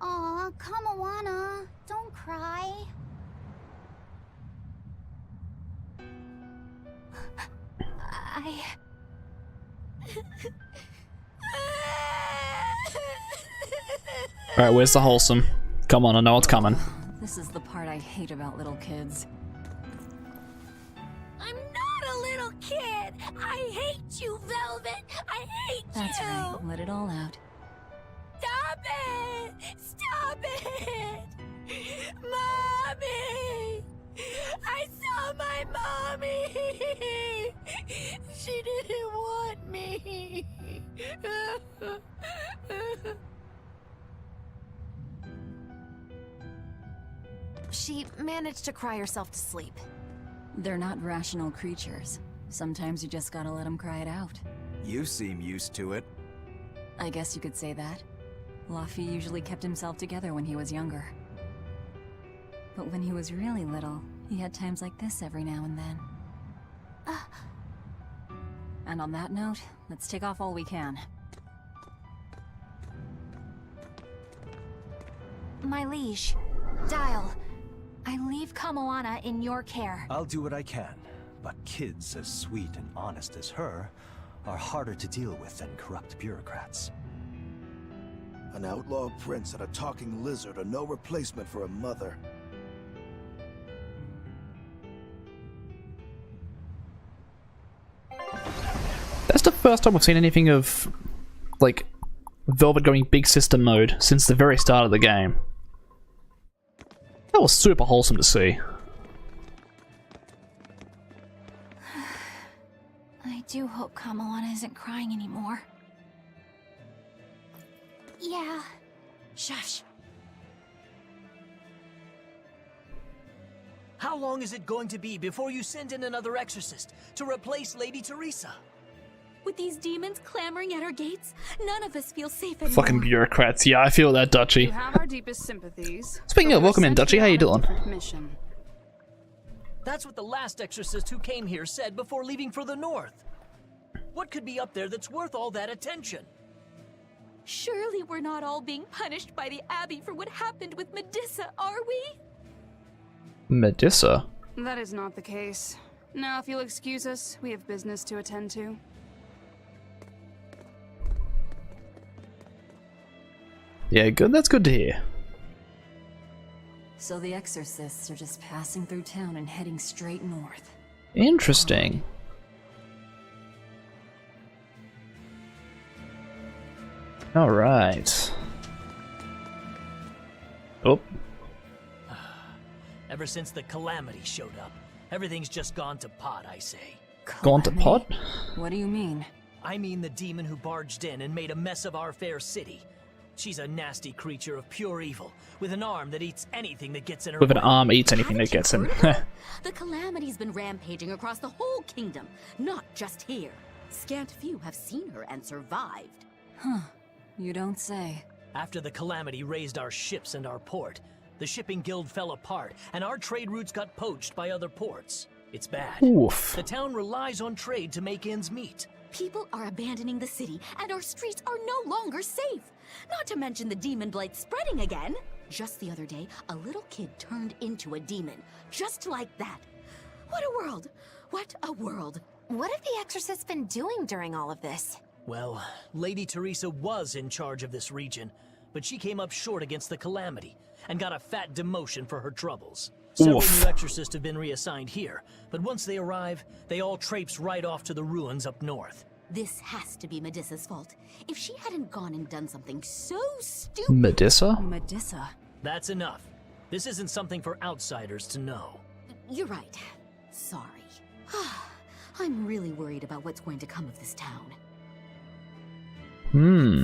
Aw, Kamoana, don't cry. Alright, where's the wholesome? Come on, I know it's coming. This is the part I hate about little kids. I'm not a little kid. I hate you, Velvet. I hate That's you. right, let it all out. Stop it! Stop it! Mommy! I saw my mommy! She didn't want me. She managed to cry herself to sleep. They're not rational creatures. Sometimes you just gotta let them cry it out. You seem used to it. I guess you could say that. Laffy usually kept himself together when he was younger. But when he was really little, he had times like this every now and then. And on that note, let's take off all we can. My liege, Dial, I leave Kamoana in your care. I'll do what I can, but kids as sweet and honest as her are harder to deal with than corrupt bureaucrats. An outlaw prince and a talking lizard are no replacement for a mother. That's the first time I've seen anything of, like, Velvet going big sister mode since the very start of the game. That was super wholesome to see. I do hope Kamalana isn't crying anymore. Yeah. Shush. How long is it going to be before you send in another exorcist to replace Lady Teresa? With these demons clamoring at our gates, none of us feel safe anymore. Fucking bureaucrats. Yeah, I feel that, Dutchy. You have our deepest sympathies. Speaking of, welcome in, Dutchy. How you doing? Mission. That's what the last exorcist who came here said before leaving for the north. What could be up there that's worth all that attention? Surely we're not all being punished by the Abbey for what happened with Medusa, are we? Medusa? That is not the case. Now, if you'll excuse us, we have business to attend to. Yeah, good. That's good to hear. So the exorcists are just passing through town and heading straight north. Interesting. Alright. Oh. Ever since the Calamity showed up, everything's just gone to pot, I say. Gone to pot? What do you mean? I mean the demon who barged in and made a mess of our fair city. She's a nasty creature of pure evil, with an arm that eats anything that gets in her With an way. arm eats anything that gets in. The Calamity's been rampaging across the whole kingdom, not just here. Scant few have seen her and survived. Huh. You don't say. After the Calamity raised our ships and our port, the shipping guild fell apart, and our trade routes got poached by other ports. It's bad. Oof. The town relies on trade to make ends meet. People are abandoning the city, and our streets are no longer safe. Not to mention the demon blight spreading again. Just the other day, a little kid turned into a demon. Just like that. What a world! What a world! What have the exorcists been doing during all of this? Well, Lady Teresa was in charge of this region, but she came up short against the Calamity, and got a fat demotion for her troubles. Several new exorcists have been reassigned here, but once they arrive, they all traipse right off to the ruins up north. This has to be Medusa's fault. If she hadn't gone and done something so stupid... Medusa? Medusa? That's enough. This isn't something for outsiders to know. You're right. Sorry. I'm really worried about what's going to come of this town.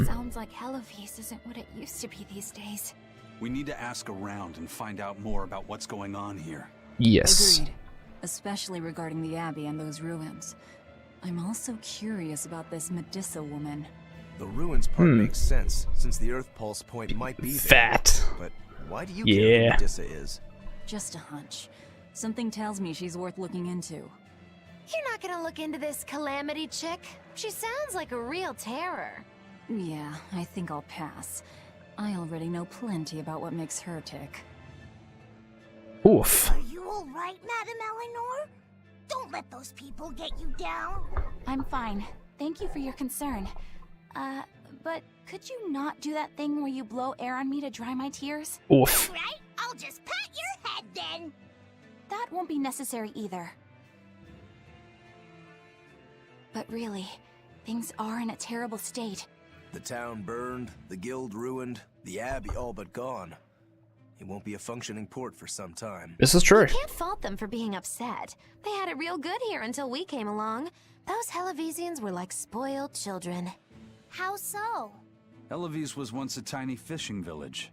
Sounds like Hellevies isn't what it used to be these days. We need to ask around and find out more about what's going on here. Yes. Agreed. Especially regarding the Abbey and those ruins. I'm also curious about this Medusa woman. The ruins part makes sense, since the Earth Pulse point might be there. Fat. But why do you care who Medusa is? Just a hunch. Something tells me she's worth looking into. You're not gonna look into this Calamity chick? She sounds like a real terror. Yeah, I think I'll pass. I already know plenty about what makes her tick. Oof. Are you all right, Madam Eleanor? Don't let those people get you down. I'm fine. Thank you for your concern. But could you not do that thing where you blow air on me to dry my tears? Oof. Right? I'll just pat your head then. That won't be necessary either. But really, things are in a terrible state. The town burned, the guild ruined, the abbey all but gone. It won't be a functioning port for some time. This is true. You can't fault them for being upset. They had it real good here until we came along. Those Hellevesians were like spoiled children. How so? Hellevies was once a tiny fishing village.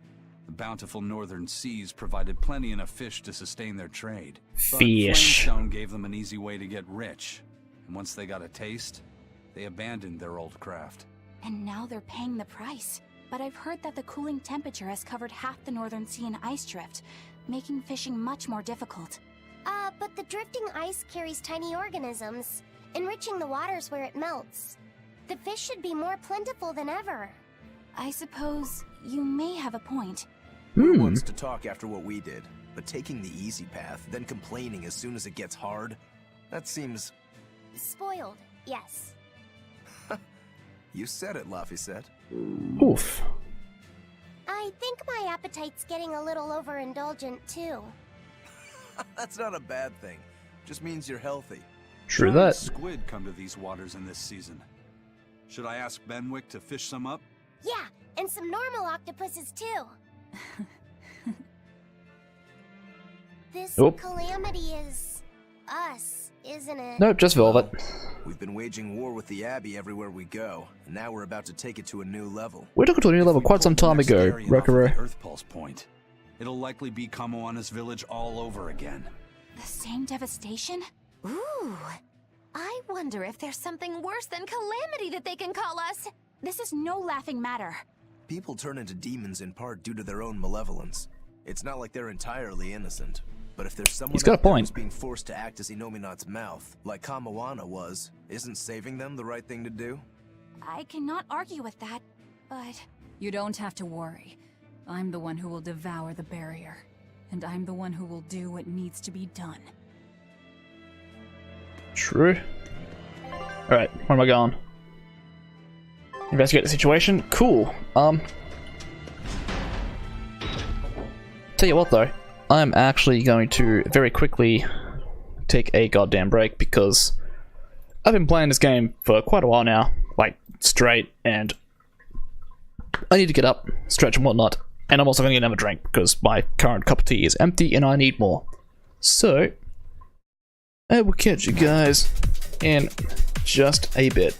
The bountiful northern seas provided plenty enough fish to sustain their trade. But Fish. Flamestone gave them an easy way to get rich. And once they got a taste, they abandoned their old craft. And now they're paying the price. But I've heard that the cooling temperature has covered half the northern sea in ice drift, making fishing much more difficult. But the drifting ice carries tiny organisms, enriching the waters where it melts. The fish should be more plentiful than ever. I suppose you may have a point. Who wants to talk after what we did? But taking the easy path, then complaining as soon as it gets hard? That seems... Spoiled, yes. You said it, Laphicet. Oof. I think my appetite's getting a little overindulgent, too. That's not a bad thing. Just means you're healthy. True Giant that. Squid come to these waters in this season. Should I ask Benwick to fish some up? Yeah, and some normal octopuses too. This calamity is us, isn't it? Nope, just Velvet. We've been waging war with the Abbey everywhere we go, and now we're about to take it to a new level. We took it to a new level quite some time ago, Rokuro. Earth Pulse Point. It'll likely be Kamoana's village all over again. The same devastation? Ooh. I wonder if there's something worse than calamity that they can call us. This is no laughing matter. People turn into demons in part due to their own malevolence. It's not like they're entirely innocent. But if there's someone He's got a point. who's being forced to act as Inominat's mouth, like Kamoana was, isn't saving them the right thing to do? I cannot argue with that, but... You don't have to worry. I'm the one who will devour the barrier. And I'm the one who will do what needs to be done. True. Alright, where am I going? Investigate the situation? Cool. Tell you what though, I'm actually going to very quickly take a goddamn break because I've been playing this game for quite a while now, like straight, and I need to get up, stretch and whatnot, and I'm also going to get another drink because my current cup of tea is empty and I need more. So, I will catch you guys in just a bit.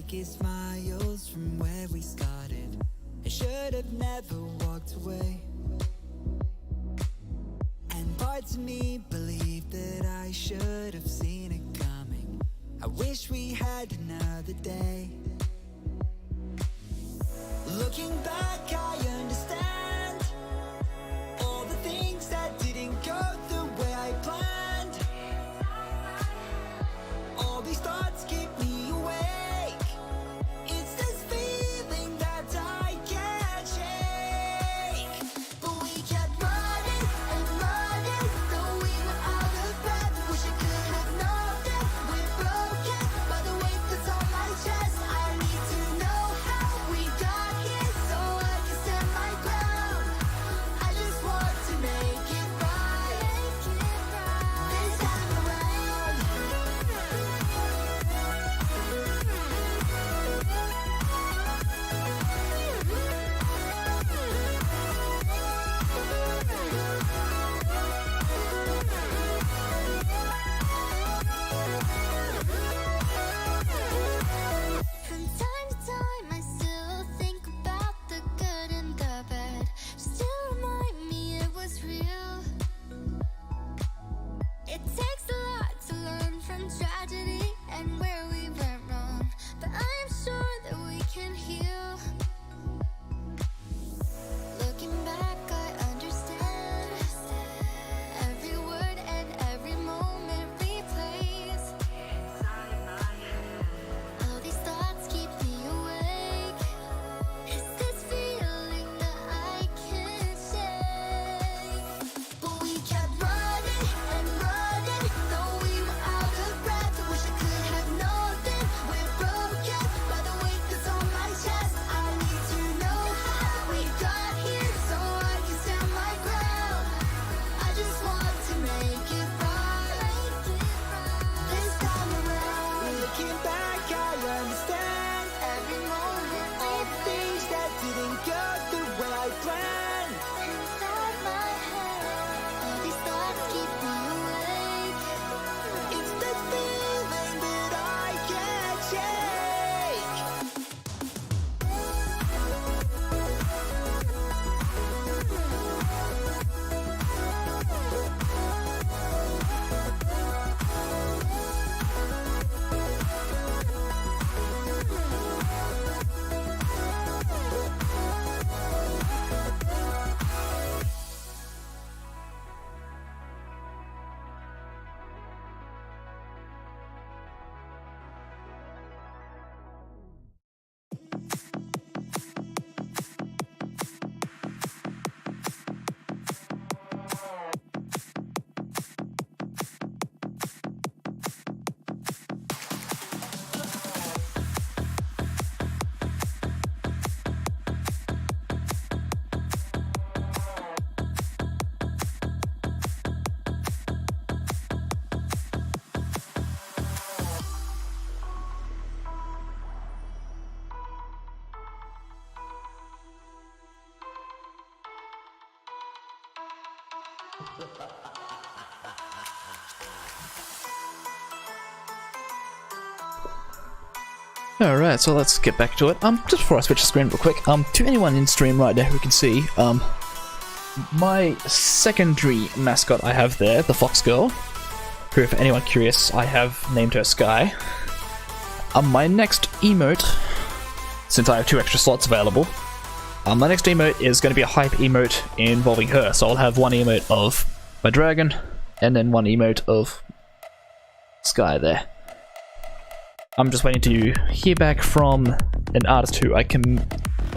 take is miles from where we started. I should have never walked away. And parts of me believe that I should have seen it coming. I wish we had another day. Looking back, I understand all the things that didn't go the way I planned. All these thoughts keep me awake. It's this feeling that I can't shake. But we kept running and running, though we were out of breath. Wish I could have known that we're broken by the weight that's on my chest. I need to know how we got here so I can stand my ground. I just want to make it right this time around. From time to time, I still think about the good and the bad, just to remind me it was real. It takes a lot to learn from tragedy and where we went wrong, but I am sure that we can heal. Looking back, I understand every word and every moment replays. All these thoughts keep me awake. It's this feeling that I can't shake. But we kept running and running, though we were out of breath. Wish I could have known that we're broken by the weight that's on my chest. I need to know how we got here so I can stand my ground. I just want to make it right this time around. Looking back, I understand Every moment all the things that didn't go the way I planned. inside my head, all these thoughts keep me awake. It's this feeling that I can't shake. Alright, so let's get back to it. Just before I switch the screen real quick, to anyone in stream right now who can see, my secondary mascot I have there, the Fox Girl, who, if anyone curious, I have named her Sky. My next emote, since I have 2 extra slots available, my next emote is going to be a hype emote involving her, so I'll have one emote of my dragon, and then one emote of Sky there. I'm just waiting to hear back from an artist who I'm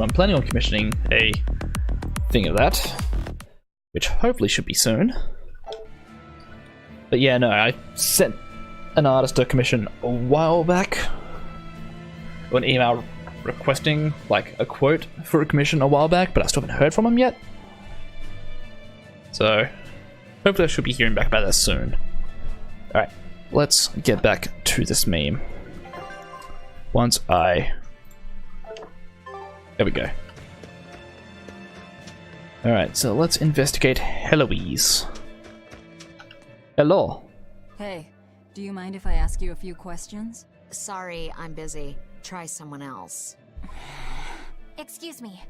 planning on commissioning a thing of that, which hopefully should be soon. But yeah, no, I sent an artist a commission a while back, an email requesting like a quote for a commission a while back, but I still haven't heard from him yet. So hopefully I should be hearing back about that soon. Alright, let's get back to this meme. There we go. Alright, so let's investigate Heloise. Hello. Hey, do you mind if I ask you a few questions? Sorry, I'm busy. try someone else. Excuse me.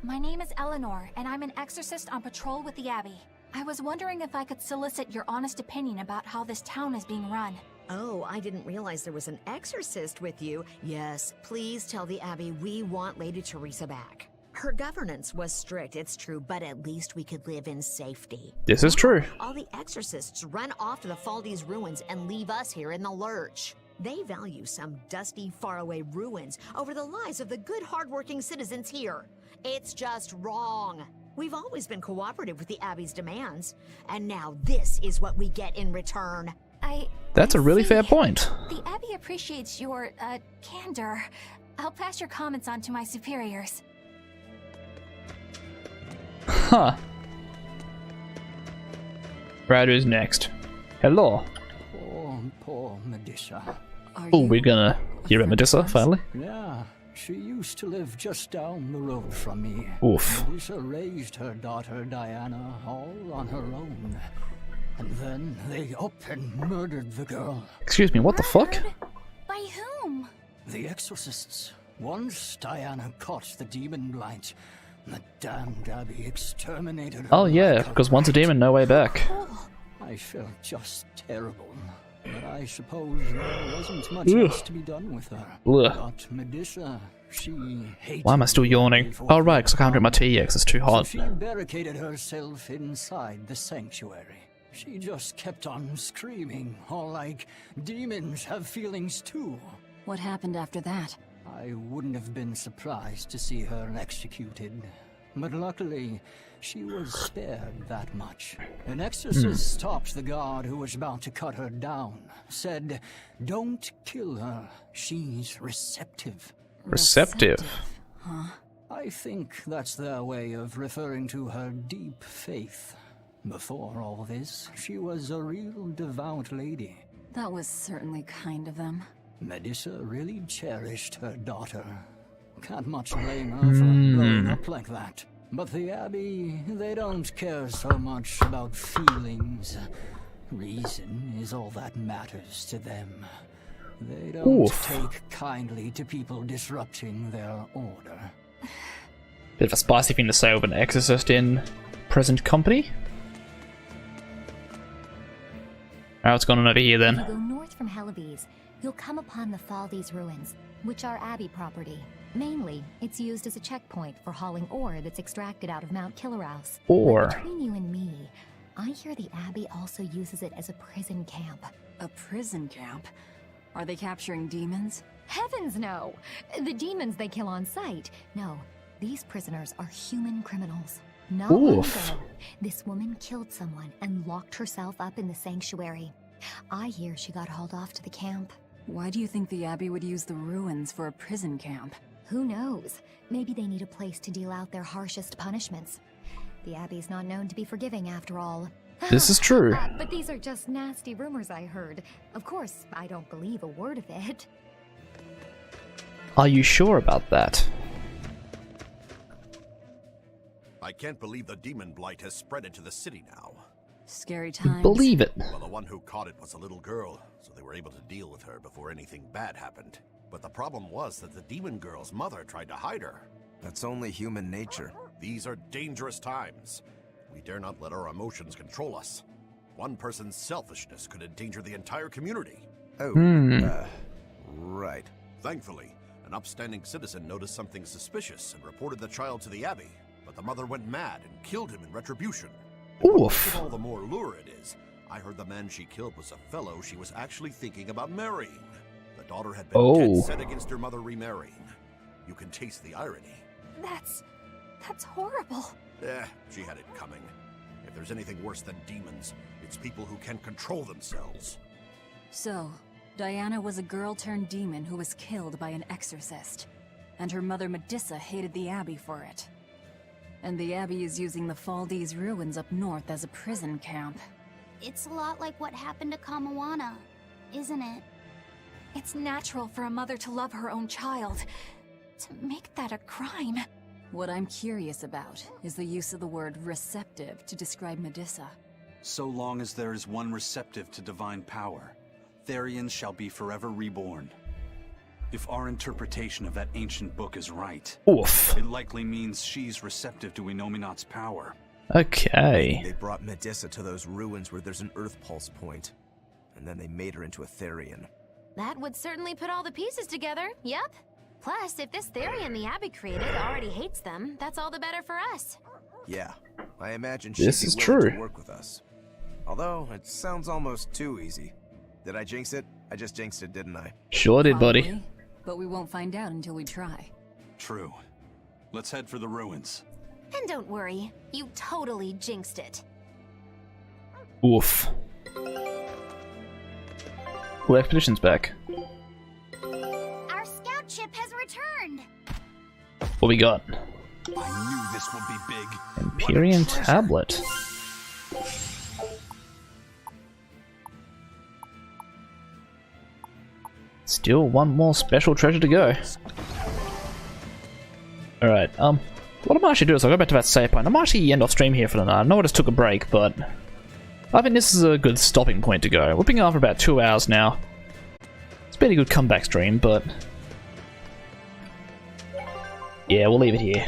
My name is Eleanor, and I'm an exorcist on patrol with the Abbey. I was wondering if I could solicit your honest opinion about how this town is being run. Oh, I didn't realize there was an exorcist with you. Yes, please tell the Abbey we want Lady Teresa back. Her governance was strict, it's true, but at least we could live in safety. This is true. All the exorcists run off to the Faldi's ruins and leave us here in the lurch. They value some dusty, faraway ruins over the lives of the good, hardworking citizens here. It's just wrong. We've always been cooperative with the Abbey's demands, and now this is what we get in return. That's a really fair point. The Abbey appreciates your, candor. I'll pass your comments on to my superiors. Huh. Right, who's next? Hello. Poor Medusa. Oh, we're gonna hear about Medusa, finally. Yeah, she used to live just down the road from me. Oof. Medusa raised her daughter Diana all on her own. And then they up and murdered the girl. Excuse me, what the fuck? By whom? The exorcists. Once Diana caught the demon blight, the damned Abbey exterminated her. Oh yeah, because once a demon, no way back. I felt just terrible. But I suppose there wasn't much else to be done with her. Ugh. But Medusa, she hated. Why am I still yawning? Oh right, because I can't drink my tea yet because it's too hot. So she barricaded herself inside the sanctuary. She just kept on screaming, all like, demons have feelings too. What happened after that? I wouldn't have been surprised to see her executed. But luckily, she was spared that much. An exorcist stopped the guard who was about to cut her down. Said, don't kill her. She's receptive. Receptive? Huh? I think that's their way of referring to her deep faith. Before all this, she was a real devout lady. That was certainly kind of them. Medusa really cherished her daughter. Can't much blame her for growing up like that. But the Abbey, they don't care so much about feelings. Reason is all that matters to them. They don't take kindly to people disrupting their order. Bit of a spicy thing to say with an exorcist in present company. Alright, what's going on over here then? If you go north from Hellebes, you'll come upon the Faldi's ruins, which are Abbey property. Mainly, it's used as a checkpoint for hauling ore that's extracted out of Mount Killerhouse. Ore. But between you and me, I hear the Abbey also uses it as a prison camp. A prison camp? Are they capturing demons? Heavens no! The demons they kill on sight. No, these prisoners are human criminals. Not long ago, this woman killed someone and locked herself up in the sanctuary. I hear she got hauled off to the camp. Why do you think the Abbey would use the ruins for a prison camp? Who knows? Maybe they need a place to deal out their harshest punishments. The Abbey's not known to be forgiving after all. This is true. But these are just nasty rumors I heard. Of course, I don't believe a word of it. Are you sure about that? I can't believe the demon blight has spread into the city now. Scary times. Believe it. Well, the one who caught it was a little girl, so they were able to deal with her before anything bad happened. But the problem was that the demon girl's mother tried to hide her. That's only human nature. These are dangerous times. We dare not let our emotions control us. One person's selfishness could endanger the entire community. Oh, right. Thankfully, an upstanding citizen noticed something suspicious and reported the child to the Abbey, but the mother went mad and killed him in retribution. What makes it all the more lurid is, I heard the man she killed was a fellow she was actually thinking about marrying. The daughter had been dead set against her mother remarrying. You can taste the irony. That's horrible. She had it coming. If there's anything worse than demons, it's people who can't control themselves. So, Diana was a girl turned demon who was killed by an exorcist. And her mother Medusa hated the Abbey for it. And the Abbey is using the Faldi's ruins up north as a prison camp. It's a lot like what happened to Kamawana, isn't it? It's natural for a mother to love her own child. To make that a crime. What I'm curious about is the use of the word receptive to describe Medusa. So long as there is one receptive to divine power, Therians shall be forever reborn. If our interpretation of that ancient book is right, Oof. it likely means she's receptive to Inominat's power. Okay. They brought Medissa to those ruins where there's an Earth Pulse point, and then they made her into a Therian. That would certainly put all the pieces together, yep. Plus, if this Therian the Abbey created already hates them, that's all the better for us. Yeah, I imagine This she'd is be willing true. to work with us. Although, it sounds almost too easy. Did I jinx it? I just jinxed it, didn't I? Sure did, buddy. Probably, but we won't find out until we try. True. Let's head for the ruins. And don't worry, you totally jinxed it. Oof. Well, expedition's back. Our scout ship has returned. What we got? I knew this would be big. Empyrean tablet. Still one more special treasure to go. Alright, what I might actually do is I'll go back to that save point. I might actually end off stream here for the night. I know I just took a break, but I think this is a good stopping point to go. We've been going for about 2 hours now. It's been a good comeback stream, but yeah, we'll leave it here.